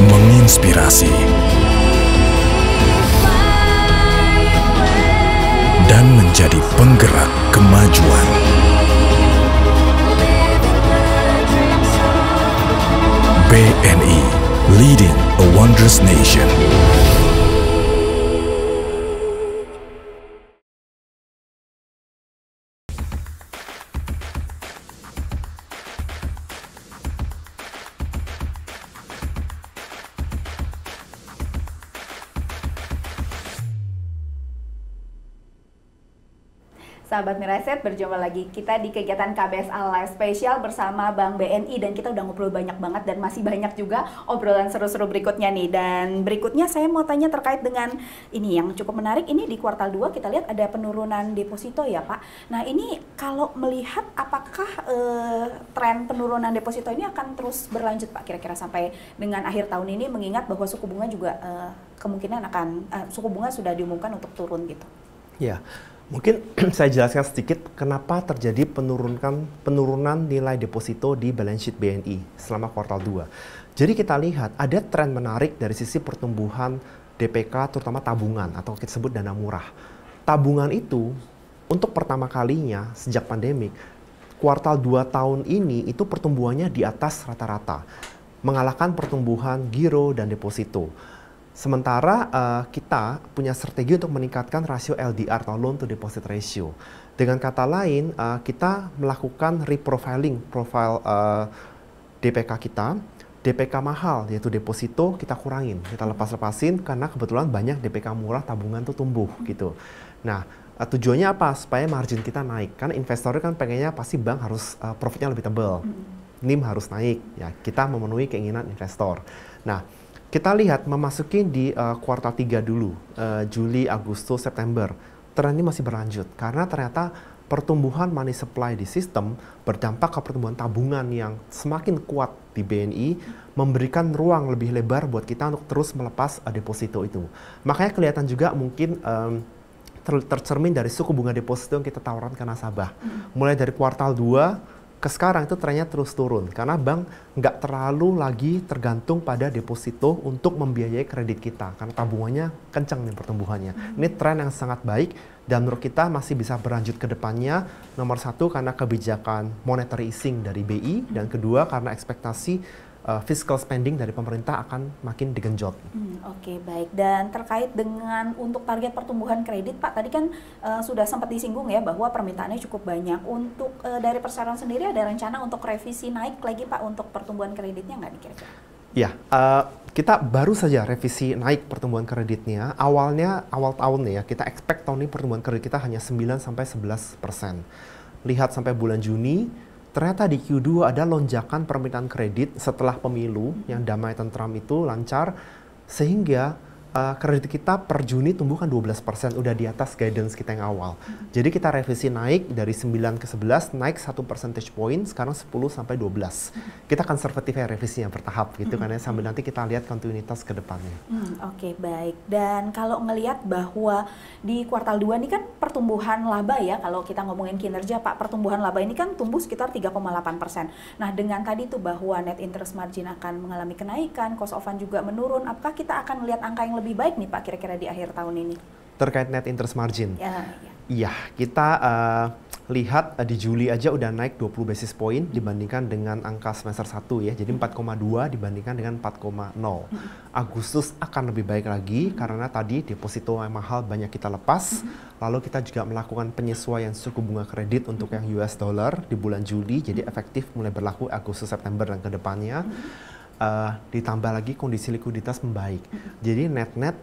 Menginspirasi dan menjadi penggerak kemajuan. BNI, leading a wondrous nation. Sahabat Miraset, berjumpa lagi kita di kegiatan KBSA Live Special bersama Bank BNI, dan kita udah ngobrol banyak banget dan masih banyak juga obrolan seru-seru berikutnya nih. Dan berikutnya saya mau tanya terkait dengan ini yang cukup menarik. Ini di kuartal 2 kita lihat ada penurunan deposito ya Pak. Nah ini kalau melihat apakah tren penurunan deposito ini akan terus berlanjut Pak kira-kira sampai dengan akhir tahun ini, mengingat bahwa suku bunga juga kemungkinan akan suku bunga sudah diumumkan untuk turun gitu. Ya, mungkin saya jelaskan sedikit kenapa terjadi penurunan nilai deposito di balance sheet BNI selama kuartal 2. Jadi kita lihat ada tren menarik dari sisi pertumbuhan DPK, terutama tabungan atau kita sebut dana murah. Tabungan itu untuk pertama kalinya sejak pandemik, kuartal 2 tahun ini itu pertumbuhannya di atas rata-rata, mengalahkan pertumbuhan giro dan deposito. Sementara kita punya strategi untuk meningkatkan rasio LDR atau loan to deposit ratio. Dengan kata lain, kita melakukan reprofiling profile DPK kita. DPK mahal yaitu deposito kita kurangin, kita lepas-lepasin karena kebetulan banyak DPK murah tabungan tuh tumbuh gitu. Nah, tujuannya apa? Supaya margin kita naik. Kan investor kan pengennya pasti bank harus profitnya lebih tebal. NIM harus naik. Ya, kita memenuhi keinginan investor. Nah, kita lihat memasuki di kuartal 3 dulu, Juli, Agustus, September. Tren ini masih berlanjut karena ternyata pertumbuhan money supply di sistem berdampak ke pertumbuhan tabungan yang semakin kuat di BNI, memberikan ruang lebih lebar buat kita untuk terus melepas deposito itu. Makanya kelihatan juga mungkin tercermin dari suku bunga deposito yang kita tawarkan ke nasabah. Mulai dari kuartal 2 ke sekarang itu trennya terus turun karena bank nggak terlalu lagi tergantung pada deposito untuk membiayai kredit kita karena tabungannya kencang nih pertumbuhannya. Ini tren yang sangat baik dan menurut kita masih bisa berlanjut ke depannya. Nomor satu karena kebijakan monetary easing dari BI, dan kedua karena ekspektasi fiscal spending dari pemerintah akan makin digenjot. Oke, baik. Dan terkait dengan untuk target pertumbuhan kredit, Pak, tadi kan sudah sempat disinggung ya bahwa permintaannya cukup banyak. Untuk dari perseroan sendiri ada rencana untuk revisi naik lagi Pak untuk pertumbuhan kreditnya nggak kira-kira? Ya, kita baru saja revisi naik pertumbuhan kreditnya. Awal tahun ya, kita expect tahun ini pertumbuhan kredit kita hanya 9-11%. Lihat sampai bulan Juni, ternyata di Q2 ada lonjakan permintaan kredit setelah pemilu yang damai tentram itu lancar, sehingga kredit kita per Juni tumbuh kan 12%, udah di atas guidance kita yang awal. Jadi kita revisi naik dari 9 ke 11, naik 1 percentage point, sekarang 10 sampai 12. Kita konservatif ya revisinya bertahap gitu kan ya, sambil nanti kita lihat kontinuitas ke depannya. Oke, baik. Dan kalau ngelihat bahwa di kuartal 2 ini kan pertumbuhan laba ya, kalau kita ngomongin kinerja Pak, pertumbuhan laba ini kan tumbuh sekitar 3,8%. Nah, dengan tadi tuh bahwa net interest margin akan mengalami kenaikan, cost of fund juga menurun, apakah kita akan melihat angka yang lebih baik nih Pak kira-kira di akhir tahun ini? Terkait net interest margin? Ya. Iya, kita lihat di Juli aja udah naik 20 basis point dibandingkan dengan angka semester 1 ya. Jadi 4,2 dibandingkan dengan 4,0. Agustus akan lebih baik lagi karena tadi deposito yang mahal banyak kita lepas. Lalu kita juga melakukan penyesuaian suku bunga kredit untuk yang US dollar di bulan Juli. Jadi efektif mulai berlaku Agustus, September dan ke depannya. Ditambah lagi kondisi likuiditas membaik. Jadi net-net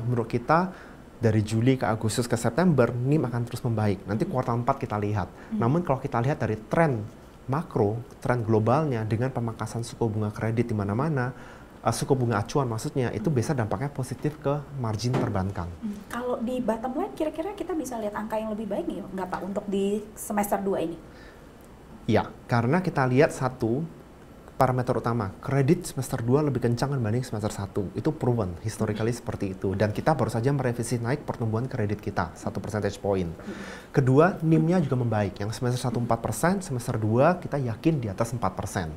menurut kita dari Juli ke Agustus ke September NIM akan terus membaik. Nanti kuartal 4 kita lihat. Namun kalau kita lihat dari tren makro, tren globalnya dengan pemangkasan suku bunga kredit di mana-mana, suku bunga acuan maksudnya, itu biasa dampaknya positif ke margin perbankan. Kalau di bottom line kira-kira kita bisa lihat angka yang lebih baik nih nggak Pak untuk di semester 2 ini? Ya, karena kita lihat satu parameter utama, kredit semester 2 lebih kencang dibanding semester 1. Itu proven, historically seperti itu. Dan kita baru saja merevisi naik pertumbuhan kredit kita, 1 percentage point. Kedua, NIM-nya juga membaik. Yang semester 1 4%, semester 2 kita yakin di atas 4%.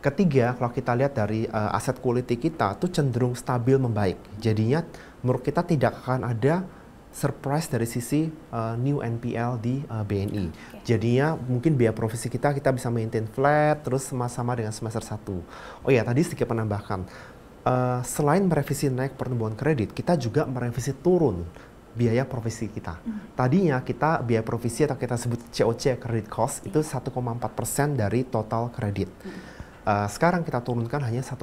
Ketiga, kalau kita lihat dari aset quality kita, itu cenderung stabil membaik. Jadinya menurut kita tidak akan ada surprise dari sisi new NPL di BNI. Jadinya mungkin biaya provisi kita bisa maintain flat terus sama-sama dengan semester 1. Oh ya, tadi sedikit penambahkan. Selain merevisi naik pertumbuhan kredit, kita juga merevisi turun biaya provisi kita. Tadinya kita biaya provisi atau kita sebut COC, credit cost, itu 1,4% dari total kredit. Sekarang kita turunkan hanya 1%.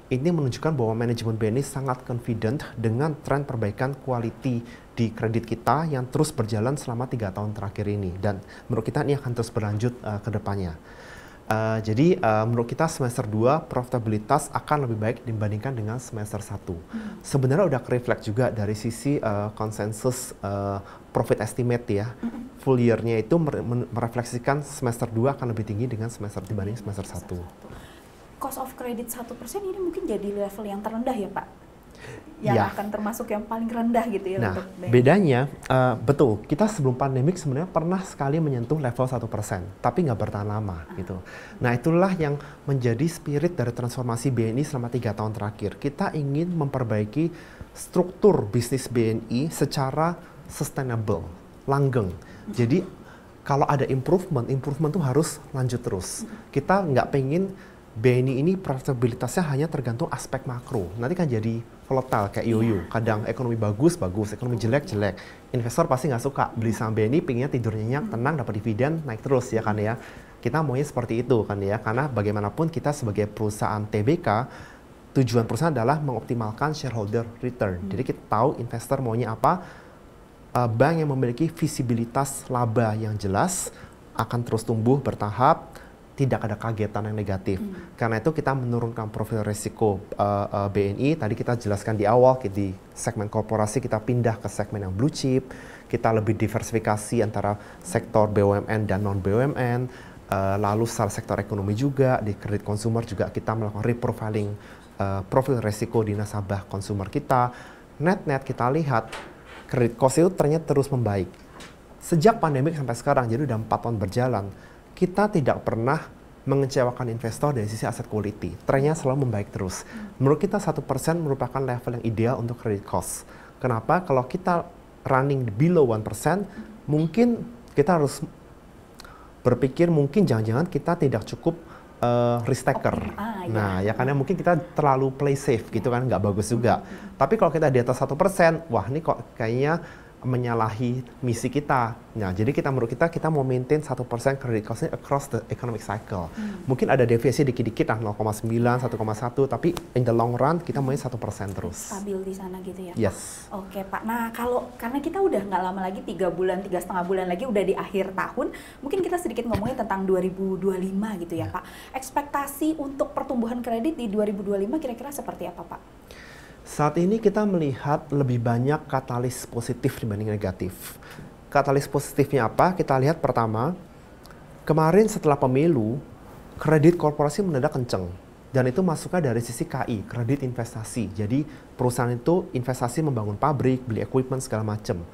Ini menunjukkan bahwa manajemen BNI sangat confident dengan tren perbaikan quality di kredit kita yang terus berjalan selama 3 tahun terakhir ini. Dan menurut kita ini akan terus berlanjut ke depannya. Jadi menurut kita semester 2 profitabilitas akan lebih baik dibandingkan dengan semester 1. Sebenarnya udah reflect juga dari sisi konsensus profit estimate ya. Full year-nya itu merefleksikan semester 2 akan lebih tinggi dengan dibanding semester 1. Cost of credit 1% ini mungkin jadi level yang terendah ya Pak? Yang akan termasuk yang paling rendah gitu ya. Nah, untuk bedanya, betul, kita sebelum pandemik sebenarnya pernah sekali menyentuh level 1%, tapi nggak bertahan lama gitu. Nah, itulah yang menjadi spirit dari transformasi BNI selama 3 tahun terakhir. Kita ingin memperbaiki struktur bisnis BNI secara sustainable, langgeng. Jadi, kalau ada improvement tuh harus lanjut terus. Kita nggak pengen BNI ini profitabilitasnya hanya tergantung aspek makro. Nanti kan jadi volatile kayak yoyo. Kadang ekonomi bagus, ekonomi jelek. Investor pasti nggak suka beli saham BNI, pengennya tidur nyenyak, tenang, dapat dividen, naik terus ya kan ya. Kita maunya seperti itu kan ya. Karena bagaimanapun kita sebagai perusahaan TBK, tujuan perusahaan adalah mengoptimalkan shareholder return. Jadi kita tahu investor maunya apa. Bank yang memiliki visibilitas laba yang jelas akan terus tumbuh bertahap, tidak ada kagetan yang negatif. Karena itu kita menurunkan profil risiko BNI. Tadi kita jelaskan di awal, di segmen korporasi kita pindah ke segmen yang blue chip. Kita lebih diversifikasi antara sektor BUMN dan non-BUMN. Lalu secara sektor ekonomi juga, di kredit konsumer juga kita melakukan reprofiling profil risiko di nasabah konsumer kita. Net-net kita lihat, kredit cost itu ternyata terus membaik. Sejak pandemik sampai sekarang, jadi udah 4 tahun berjalan, kita tidak pernah mengecewakan investor dari sisi aset quality. Trennya selalu membaik terus. Menurut kita 1% merupakan level yang ideal untuk credit cost. Kenapa? Kalau kita running below 1%, mungkin kita harus berpikir mungkin jangan-jangan kita tidak cukup risk taker. Nah, ya karena mungkin kita terlalu play safe gitu kan, nggak bagus juga. Tapi kalau kita di atas 1%, wah ini kok kayaknya menyalahi misi kita. Nah, jadi menurut kita mau maintain 1% credit cost-nya across the economic cycle. Mungkin ada deviasi dikit-dikit lah, 0,9, 1,1, tapi in the long run kita mau 1% terus. Stabil di sana gitu ya? Yes. Oke Pak, nah karena kita udah nggak lama lagi, 3,5 bulan lagi udah di akhir tahun, mungkin kita sedikit ngomongin tentang 2025 gitu ya Pak. Ekspektasi untuk pertumbuhan kredit di 2025 kira-kira seperti apa Pak? Saat ini kita melihat lebih banyak katalis positif dibanding negatif. Katalis positifnya apa? Kita lihat pertama, kemarin setelah pemilu, kredit korporasi mendadak kenceng. Dan itu masuknya dari sisi KI, kredit investasi. Jadi perusahaan itu investasi membangun pabrik, beli equipment segala macam.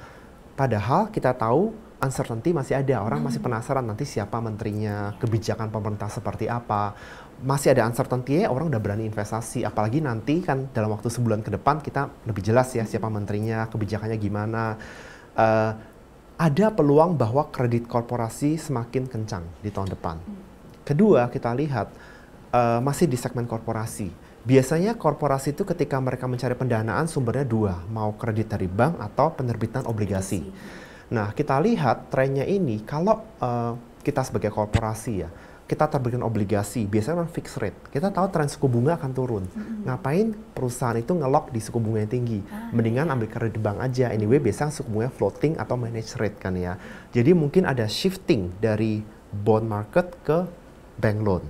Padahal kita tahu uncertainty masih ada, orang masih penasaran nanti siapa menterinya, kebijakan pemerintah seperti apa. Masih ada uncertainty, orang udah berani investasi. Apalagi nanti kan dalam waktu sebulan ke depan kita lebih jelas ya siapa menterinya, kebijakannya gimana. Ada peluang bahwa kredit korporasi semakin kencang di tahun depan. Kedua, kita lihat masih di segmen korporasi. Biasanya korporasi itu ketika mereka mencari pendanaan sumbernya dua, mau kredit dari bank atau penerbitan obligasi. Nah, kita lihat trennya ini kalau kita sebagai korporasi ya, kita terbitkan obligasi, biasanya kan fixed rate. Kita tahu tren suku bunga akan turun. Ngapain perusahaan itu ngelok di suku bunga yang tinggi? Mendingan ambil kredit bank aja. Anyway, biasanya suku bunga floating atau managed rate kan ya. Jadi mungkin ada shifting dari bond market ke bank loan.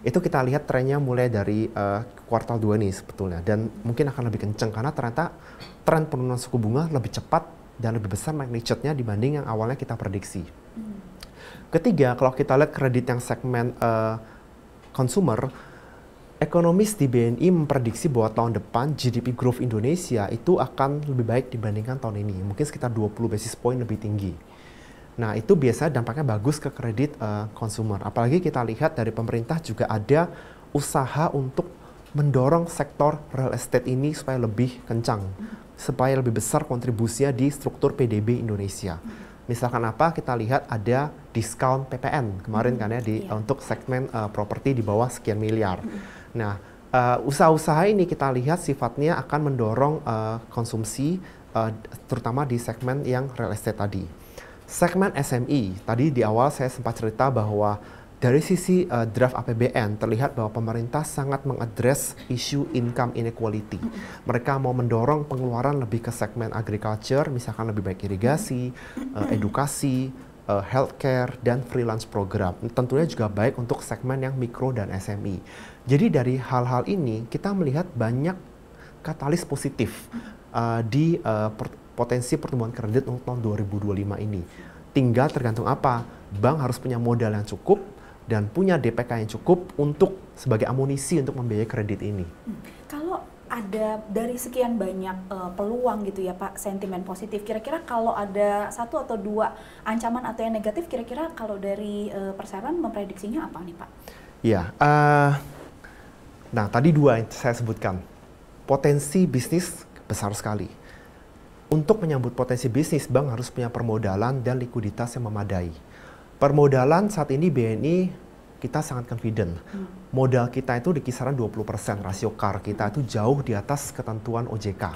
Itu kita lihat trennya mulai dari kuartal 2 nih sebetulnya. Dan mungkin akan lebih kenceng karena ternyata tren penurunan suku bunga lebih cepat dan lebih besar magnitude-nya dibanding yang awalnya kita prediksi. Ketiga, kalau kita lihat kredit yang segmen consumer, ekonomis di BNI memprediksi bahwa tahun depan GDP growth Indonesia itu akan lebih baik dibandingkan tahun ini. Mungkin sekitar 20 basis point lebih tinggi. Nah, itu biasanya dampaknya bagus ke kredit consumer. Apalagi kita lihat dari pemerintah juga ada usaha untuk mendorong sektor real estate ini supaya lebih kencang, supaya lebih besar kontribusinya di struktur PDB Indonesia. Misalkan apa? Kita lihat ada diskon PPN kemarin kan ya untuk segmen properti di bawah sekian miliar. Nah, usaha-usaha ini kita lihat sifatnya akan mendorong konsumsi terutama di segmen yang real estate tadi. Segmen SME, tadi di awal saya sempat cerita bahwa dari sisi draft APBN terlihat bahwa pemerintah sangat mengadres isu income inequality. Mereka mau mendorong pengeluaran lebih ke segmen agriculture, misalkan lebih baik irigasi, edukasi, healthcare, dan freelance program. Tentunya juga baik untuk segmen yang mikro dan SME. Jadi dari hal-hal ini kita melihat banyak katalis positif di potensi pertumbuhan kredit untuk tahun 2025 ini. Tinggal tergantung apa? Bank harus punya modal yang cukup dan punya DPK yang cukup untuk sebagai amunisi untuk membiayai kredit ini. Kalau ada dari sekian banyak peluang gitu ya Pak, sentimen positif, kira-kira kalau ada satu atau dua ancaman atau yang negatif, kira-kira kalau dari Perseran memprediksinya apa nih Pak? Ya, nah tadi dua yang saya sebutkan. Potensi bisnis besar sekali. Untuk menyambut potensi bisnis, bank harus punya permodalan dan likuiditas yang memadai. Permodalan saat ini BNI kita sangat confident. Modal kita itu di kisaran 20%, rasio CAR kita itu jauh di atas ketentuan OJK.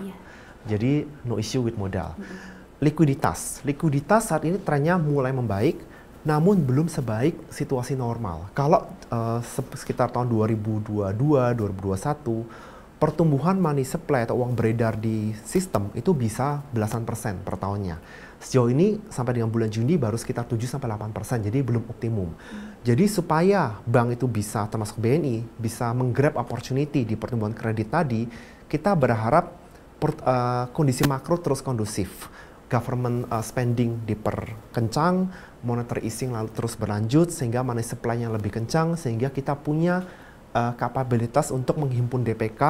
Jadi no issue with modal. Likuiditas saat ini trennya mulai membaik, namun belum sebaik situasi normal. Kalau sekitar tahun 2022, 2021, pertumbuhan money supply atau uang beredar di sistem itu bisa belasan persen per tahunnya. Sejauh ini sampai dengan bulan Juni baru sekitar 7-8%, jadi belum optimum. Jadi supaya bank itu bisa, termasuk BNI, bisa menggrab opportunity di pertumbuhan kredit tadi, kita berharap kondisi makro terus kondusif. Government spending diperkencang, monetary easing lalu terus berlanjut, sehingga money supply-nya lebih kencang, sehingga kita punya kapabilitas untuk menghimpun DPK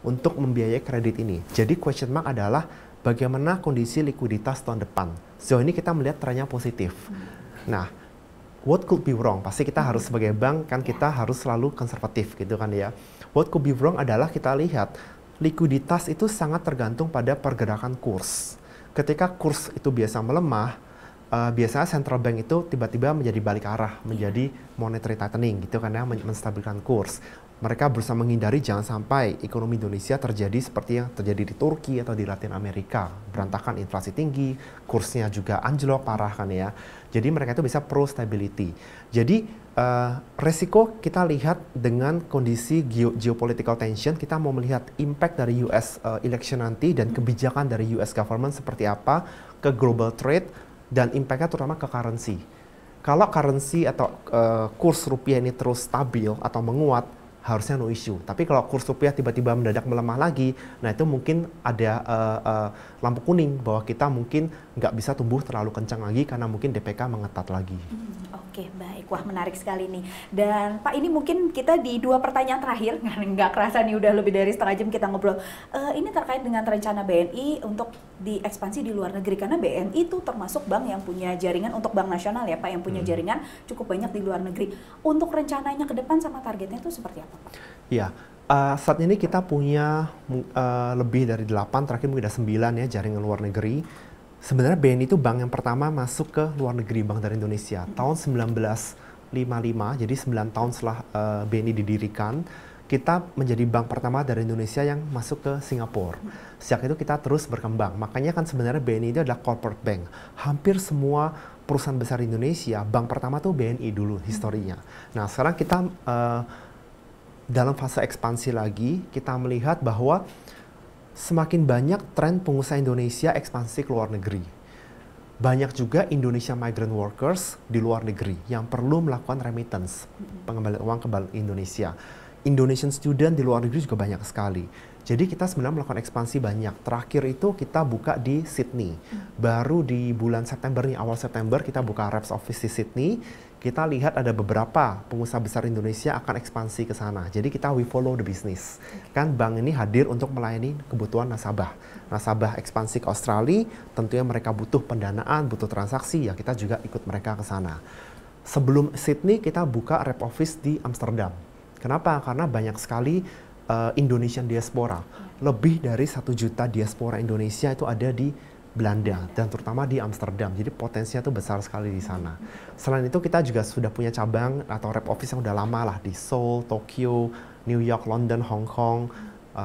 untuk membiayai kredit ini. Jadi question mark adalah bagaimana kondisi likuiditas tahun depan. Sejauh ini kita melihat trennya positif. Nah, what could be wrong? Pasti kita harus sebagai bank kan kita harus selalu konservatif gitu kan ya. What could be wrong adalah kita lihat likuiditas itu sangat tergantung pada pergerakan kurs. Ketika kurs itu biasa melemah, biasanya central bank itu tiba-tiba menjadi balik arah, menjadi monetary tightening gitu kan ya, menstabilkan kurs. Mereka berusaha menghindari jangan sampai ekonomi Indonesia terjadi seperti yang terjadi di Turki atau di Latin Amerika. Berantakan, inflasi tinggi, kursnya juga anjlok parah kan ya. Jadi mereka itu bisa pro stability. Jadi resiko kita lihat dengan kondisi geopolitical tension, kita mau melihat impact dari US election nanti dan kebijakan dari US government seperti apa ke global trade, dan impact-nya terutama ke currency. Kalau currency atau kurs rupiah ini terus stabil atau menguat, harusnya no issue. Tapi kalau kurs rupiah tiba-tiba mendadak melemah lagi, nah itu mungkin ada lampu kuning bahwa kita mungkin nggak bisa tumbuh terlalu kencang lagi karena mungkin DPK mengetat lagi. Oke, baik. Wah, menarik sekali nih. Dan Pak, ini mungkin kita di 2 pertanyaan terakhir, nggak kerasa nih udah lebih dari setengah jam kita ngobrol. Ini terkait dengan rencana BNI untuk diekspansi di luar negeri, karena BNI itu termasuk bank yang punya jaringan untuk bank nasional ya Pak, yang punya jaringan cukup banyak di luar negeri. Untuk rencananya ke depan sama targetnya itu seperti apa Pak? Ya, saat ini kita punya lebih dari 8, terakhir mungkin ada 9 ya jaringan luar negeri. Sebenarnya BNI itu bank yang pertama masuk ke luar negeri, bank dari Indonesia, tahun 1955, jadi 9 tahun setelah BNI didirikan, kita menjadi bank pertama dari Indonesia yang masuk ke Singapura. Sejak itu kita terus berkembang, makanya kan sebenarnya BNI itu adalah corporate bank. Hampir semua perusahaan besar Indonesia, bank pertama tuh BNI dulu historinya. Nah sekarang kita dalam fase ekspansi lagi, kita melihat bahwa semakin banyak tren pengusaha Indonesia ekspansi ke luar negeri. Banyak juga Indonesia migrant workers di luar negeri yang perlu melakukan remittance, pengembalian uang ke Indonesia. Indonesian student di luar negeri juga banyak sekali. Jadi kita sebenarnya melakukan ekspansi banyak. Terakhir itu kita buka di Sydney. Baru di bulan September nih, awal September kita buka reps office di Sydney. Kita lihat ada beberapa pengusaha besar Indonesia akan ekspansi ke sana. Jadi kita we follow the business. Kan bank ini hadir untuk melayani kebutuhan nasabah. Nasabah ekspansi ke Australia, tentunya mereka butuh pendanaan, butuh transaksi, ya kita juga ikut mereka ke sana. Sebelum Sydney kita buka rep office di Amsterdam. Kenapa? Karena banyak sekali Indonesian diaspora. Lebih dari 1 juta diaspora Indonesia itu ada di Belanda dan terutama di Amsterdam. Jadi potensinya itu besar sekali di sana. Selain itu kita juga sudah punya cabang atau rep office yang udah lama lah di Seoul, Tokyo, New York, London, Hong Kong,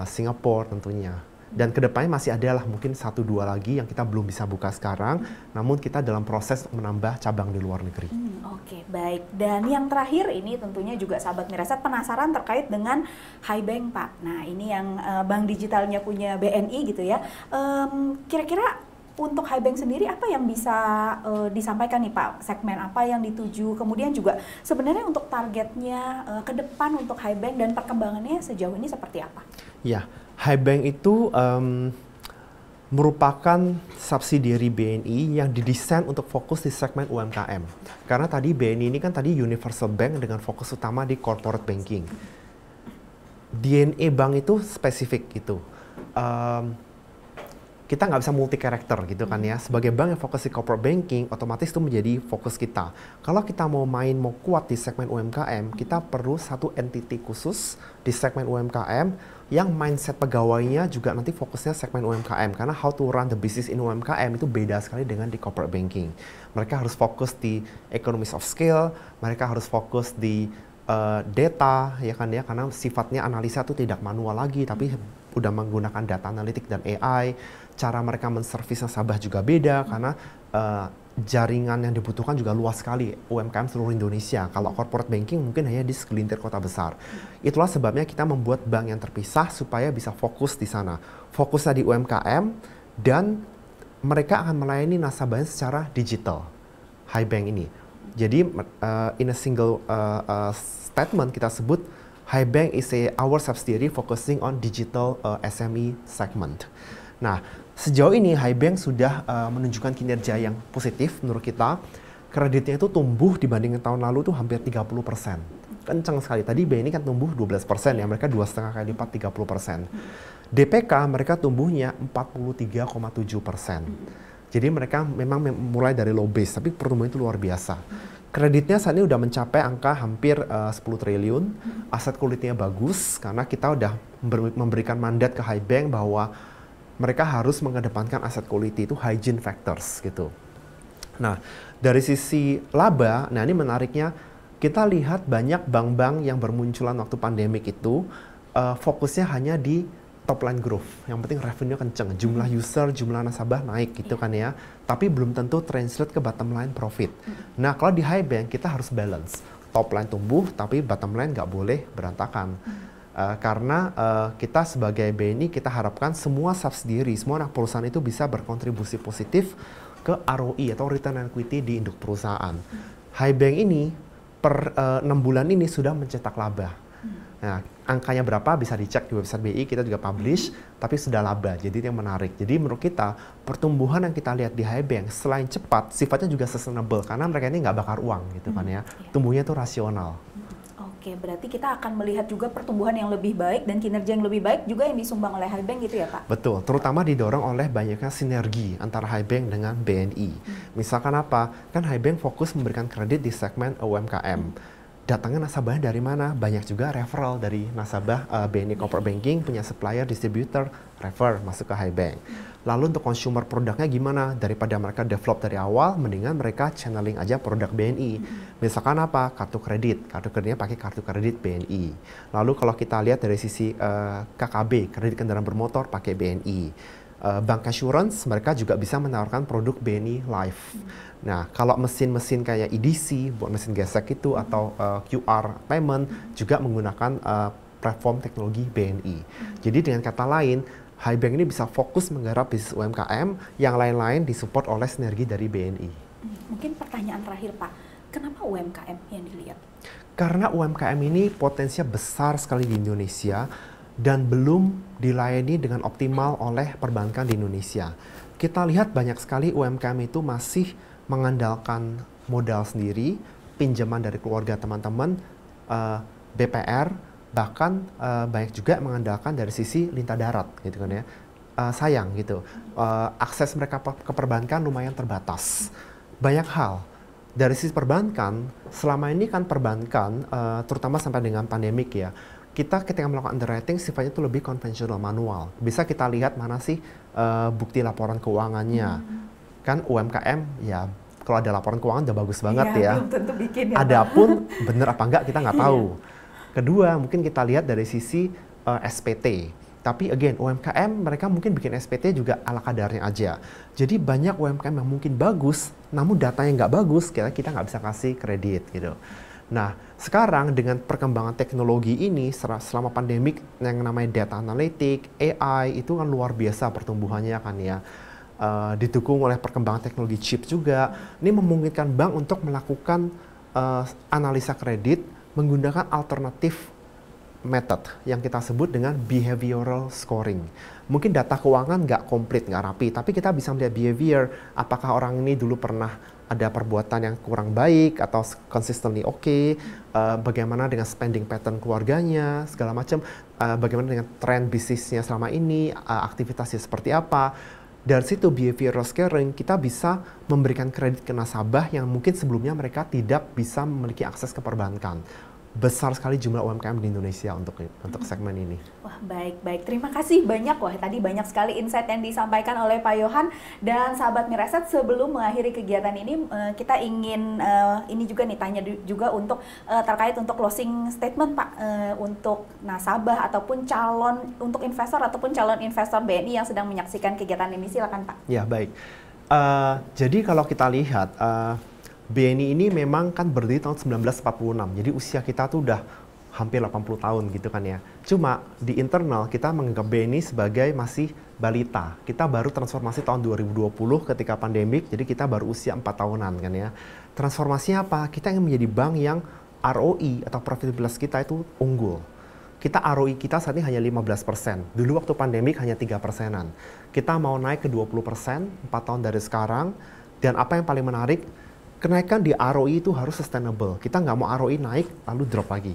Singapura tentunya. Dan kedepannya masih ada lah mungkin 1-2 lagi yang kita belum bisa buka sekarang, namun kita dalam proses untuk menambah cabang di luar negeri. Oke, baik. Dan yang terakhir ini tentunya juga sahabat Mirasat penasaran terkait dengan HiBank Pak. Nah ini yang bank digitalnya punya BNI gitu ya. Kira-kira untuk HiBank sendiri apa yang bisa disampaikan nih Pak? Segmen apa yang dituju? Kemudian juga sebenarnya untuk targetnya ke depan untuk HiBank dan perkembangannya sejauh ini seperti apa? Ya, HiBank itu merupakan subsidiary BNI yang didesain untuk fokus di segmen UMKM. Karena tadi BNI ini kan tadi universal bank dengan fokus utama di corporate banking. DNA bank itu spesifik gitu. Kita nggak bisa multi karakter gitu kan ya. Sebagai bank yang fokus di corporate banking, otomatis itu menjadi fokus kita. Kalau kita mau kuat di segmen UMKM, kita perlu satu entity khusus di segmen UMKM yang mindset pegawainya juga nanti fokusnya segmen UMKM. Karena how to run the business in UMKM itu beda sekali dengan di corporate banking. Mereka harus fokus di economies of scale, mereka harus fokus di data, ya kan ya, karena sifatnya analisa itu tidak manual lagi, tapi udah menggunakan data analitik dan AI. Cara mereka menservis nasabah juga beda karena jaringan yang dibutuhkan juga luas sekali, UMKM seluruh Indonesia. Kalau corporate banking mungkin hanya di segelintir kota besar. Itulah sebabnya kita membuat bank yang terpisah supaya bisa fokus di sana. Fokusnya di UMKM dan mereka akan melayani nasabahnya secara digital. HiBank ini. Jadi in a single statement kita sebut HiBank is our subsidiary focusing on digital SME segment. Nah, sejauh ini HiBank sudah menunjukkan kinerja yang positif menurut kita. Kreditnya itu tumbuh dibandingkan tahun lalu tuh hampir 30%. Kencang sekali. Tadi BNI kan tumbuh 12% ya, mereka 2,5 kali lipat 30%. DPK mereka tumbuhnya 43,7%. Jadi mereka memang mulai dari low base, tapi pertumbuhan itu luar biasa. Kreditnya saat ini udah mencapai angka hampir 10 triliun. Aset quality-nya bagus karena kita udah memberikan mandat ke HiBank bahwa mereka harus mengedepankan aset quality itu hygiene factors gitu. Nah, dari sisi laba, nah ini menariknya kita lihat banyak bank-bank yang bermunculan waktu pandemik itu fokusnya hanya di top line growth. Yang penting revenue kenceng, jumlah user, jumlah nasabah naik gitu kan ya. Tapi belum tentu translate ke bottom line profit. Nah, kalau di HiBank kita harus balance. Top line tumbuh, tapi bottom line nggak boleh berantakan. Karena kita sebagai BNI kita harapkan semua subsidiary, semua anak perusahaan itu bisa berkontribusi positif ke ROE atau return on equity di induk perusahaan. HiBank ini per 6 bulan ini sudah mencetak laba. Nah, angkanya berapa bisa dicek di website BI, kita juga publish, tapi sudah laba, jadi itu yang menarik. Jadi menurut kita, pertumbuhan yang kita lihat di HiBank selain cepat, sifatnya juga sustainable, karena mereka ini nggak bakar uang gitu kan ya, tumbuhnya itu rasional. Oke, berarti kita akan melihat juga pertumbuhan yang lebih baik dan kinerja yang lebih baik juga yang disumbang oleh HiBank gitu ya Pak? Betul, terutama didorong oleh banyaknya sinergi antara HiBank dengan BNI. Misalkan apa? Kan HiBank fokus memberikan kredit di segmen UMKM. Datangnya nasabahnya dari mana? Banyak juga referral dari nasabah BNI Corporate Banking, punya supplier, distributor, refer masuk ke HiBank. Lalu untuk consumer produknya gimana? Daripada mereka develop dari awal, mendingan mereka channeling aja produk BNI. Misalkan apa? Kartu kredit. Kartu kreditnya pakai kartu kredit BNI. Lalu kalau kita lihat dari sisi KKB, kredit kendaraan bermotor, pakai BNI. Bank assurance, mereka juga bisa menawarkan produk BNI Life. Nah, kalau mesin-mesin kayak EDC, buat mesin gesek itu, atau QR payment, juga menggunakan platform teknologi BNI. Jadi dengan kata lain, HiBank ini bisa fokus menggarap bisnis UMKM, yang lain-lain disupport oleh sinergi dari BNI. Mungkin pertanyaan terakhir Pak, kenapa UMKM yang dilihat? Karena UMKM ini potensinya besar sekali di Indonesia, dan belum dilayani dengan optimal oleh perbankan di Indonesia. Kita lihat banyak sekali UMKM itu masih mengandalkan modal sendiri, pinjaman dari keluarga teman-teman, BPR, bahkan banyak juga mengandalkan dari sisi lintah darat, gitu kan ya. Sayang gitu, akses mereka ke perbankan lumayan terbatas. Banyak hal. Dari sisi perbankan, selama ini kan perbankan, terutama sampai dengan pandemik ya, kita ketika melakukan underwriting sifatnya itu lebih konvensional, manual. Bisa kita lihat mana sih bukti laporan keuangannya. Kan UMKM ya kalau ada laporan keuangan udah bagus banget ya. Belum tentu bikin ya. Adapun bener apa enggak kita nggak tahu. Kedua mungkin kita lihat dari sisi SPT. Tapi again UMKM mereka mungkin bikin SPT juga ala kadarnya aja. Jadi banyak UMKM yang mungkin bagus, namun datanya nggak bagus, kita nggak bisa kasih kredit gitu. Nah, sekarang dengan perkembangan teknologi ini selama pandemik yang namanya data analytic, AI itu kan luar biasa pertumbuhannya kan ya. Didukung oleh perkembangan teknologi chip juga. Ini memungkinkan bank untuk melakukan analisa kredit menggunakan alternatif method yang kita sebut dengan behavioral scoring. Mungkin data keuangan nggak komplit, nggak rapi, tapi kita bisa melihat behavior, apakah orang ini dulu pernah ada perbuatan yang kurang baik atau consistently oke, bagaimana dengan spending pattern keluarganya, segala macam, bagaimana dengan tren bisnisnya selama ini, aktivitasnya seperti apa. Dari situ behavioral scoring kita bisa memberikan kredit ke nasabah yang mungkin sebelumnya mereka tidak bisa memiliki akses ke perbankan. Besar sekali jumlah UMKM di Indonesia untuk segmen ini. Wah, baik. Terima kasih banyak. Wah, tadi banyak sekali insight yang disampaikan oleh Pak Yohan. Dan sahabat Mireset, sebelum mengakhiri kegiatan ini, kita ingin ini juga nih tanya juga untuk terkait untuk closing statement Pak, untuk nasabah ataupun calon untuk investor ataupun calon investor BNI yang sedang menyaksikan kegiatan ini. Silakan Pak. Ya, baik. Jadi kalau kita lihat BNI ini memang kan berdiri tahun 1946, jadi usia kita tuh udah hampir 80 tahun gitu kan ya. Cuma di internal kita menganggap BNI sebagai masih balita. Kita baru transformasi tahun 2020 ketika pandemik, jadi kita baru usia 4 tahunan kan ya. Transformasinya apa? Kita ingin menjadi bank yang ROI atau profitabilitas kita itu unggul. Kita ROI kita saat ini hanya 15%. Dulu waktu pandemik hanya 3%-an. Kita mau naik ke 20% 4 tahun dari sekarang. Dan apa yang paling menarik, kenaikan di ROI itu harus sustainable. Kita nggak mau ROI naik lalu drop lagi.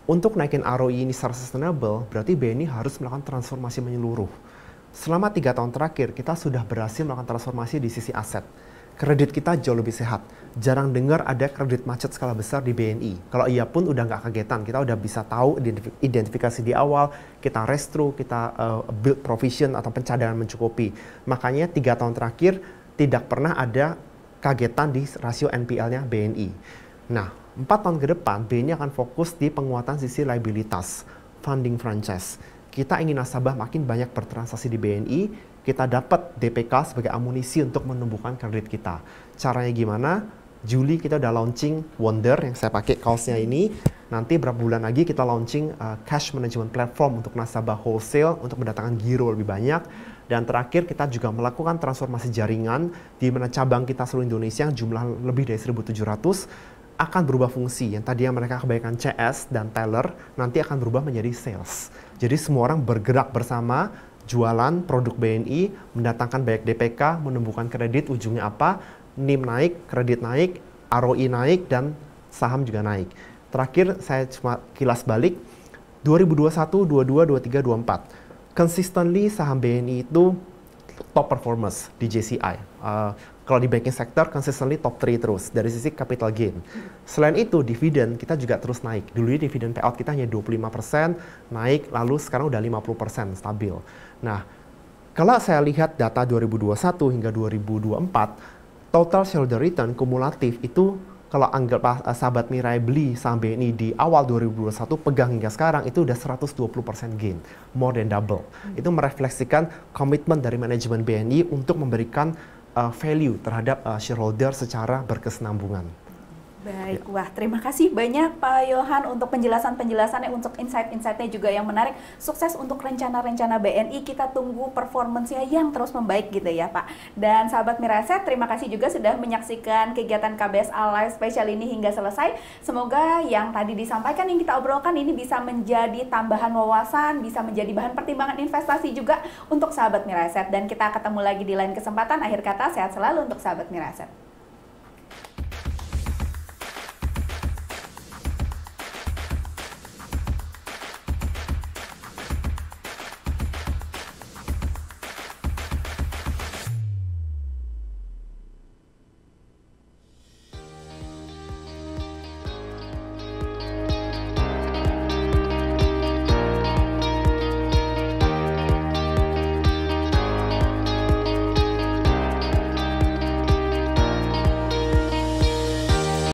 Untuk naikin ROI ini secara sustainable, berarti BNI harus melakukan transformasi menyeluruh. Selama 3 tahun terakhir, kita sudah berhasil melakukan transformasi di sisi aset. Kredit kita jauh lebih sehat. Jarang dengar ada kredit macet skala besar di BNI. Kalau iya pun udah nggak kagetan. Kita udah bisa tahu identifikasi di awal, kita restro, kita build provision atau pencadangan mencukupi. Makanya 3 tahun terakhir tidak pernah ada kagetan di rasio NPL-nya BNI. Nah, 4 tahun ke depan, BNI akan fokus di penguatan sisi liabilitas, funding franchise. Kita ingin nasabah makin banyak bertransaksi di BNI, kita dapat DPK sebagai amunisi untuk menumbuhkan kredit kita. Caranya gimana? Juli kita udah launching Wonder yang saya pakai kaosnya ini. Nanti berapa bulan lagi kita launching cash management platform untuk nasabah wholesale untuk mendatangkan giro lebih banyak. Dan terakhir kita juga melakukan transformasi jaringan di mana cabang kita seluruh Indonesia yang jumlah lebih dari 1.700 akan berubah fungsi. Yang tadinya mereka kebanyakan CS dan teller, nanti akan berubah menjadi sales. Jadi semua orang bergerak bersama, jualan produk BNI, mendatangkan banyak DPK, menumbuhkan kredit, ujungnya apa? NIM naik, kredit naik, ROI naik, dan saham juga naik. Terakhir, saya cuma kilas balik, 2021, 22, 23, 24. Consistently saham BNI itu top performers di JCI. Kalau di banking sector, consistently top 3 terus dari sisi capital gain. Selain itu, dividen kita juga terus naik. Dulu dividen payout kita hanya 25%, naik, lalu sekarang udah 50% stabil. Nah, kalau saya lihat data 2021 hingga 2024, total shareholder return kumulatif itu kalau anggap sahabat Mirai beli saham BNI di awal 2021, pegang hingga sekarang, itu udah 120% gain, more than double. Itu merefleksikan komitmen dari manajemen BNI untuk memberikan value terhadap shareholder secara berkesinambungan. Baik, wah terima kasih banyak Pak Yohan untuk penjelasan-penjelasannya, untuk insight-insightnya juga yang menarik. Sukses untuk rencana-rencana BNI, kita tunggu performance-nya yang terus membaik gitu ya Pak. Dan sahabat Miraset, terima kasih juga sudah menyaksikan kegiatan KBSA Live Special ini hingga selesai. Semoga yang tadi disampaikan, yang kita obrolkan ini bisa menjadi tambahan wawasan, bisa menjadi bahan pertimbangan investasi juga untuk sahabat Miraset. Dan kita ketemu lagi di lain kesempatan. Akhir kata, sehat selalu untuk sahabat Miraset.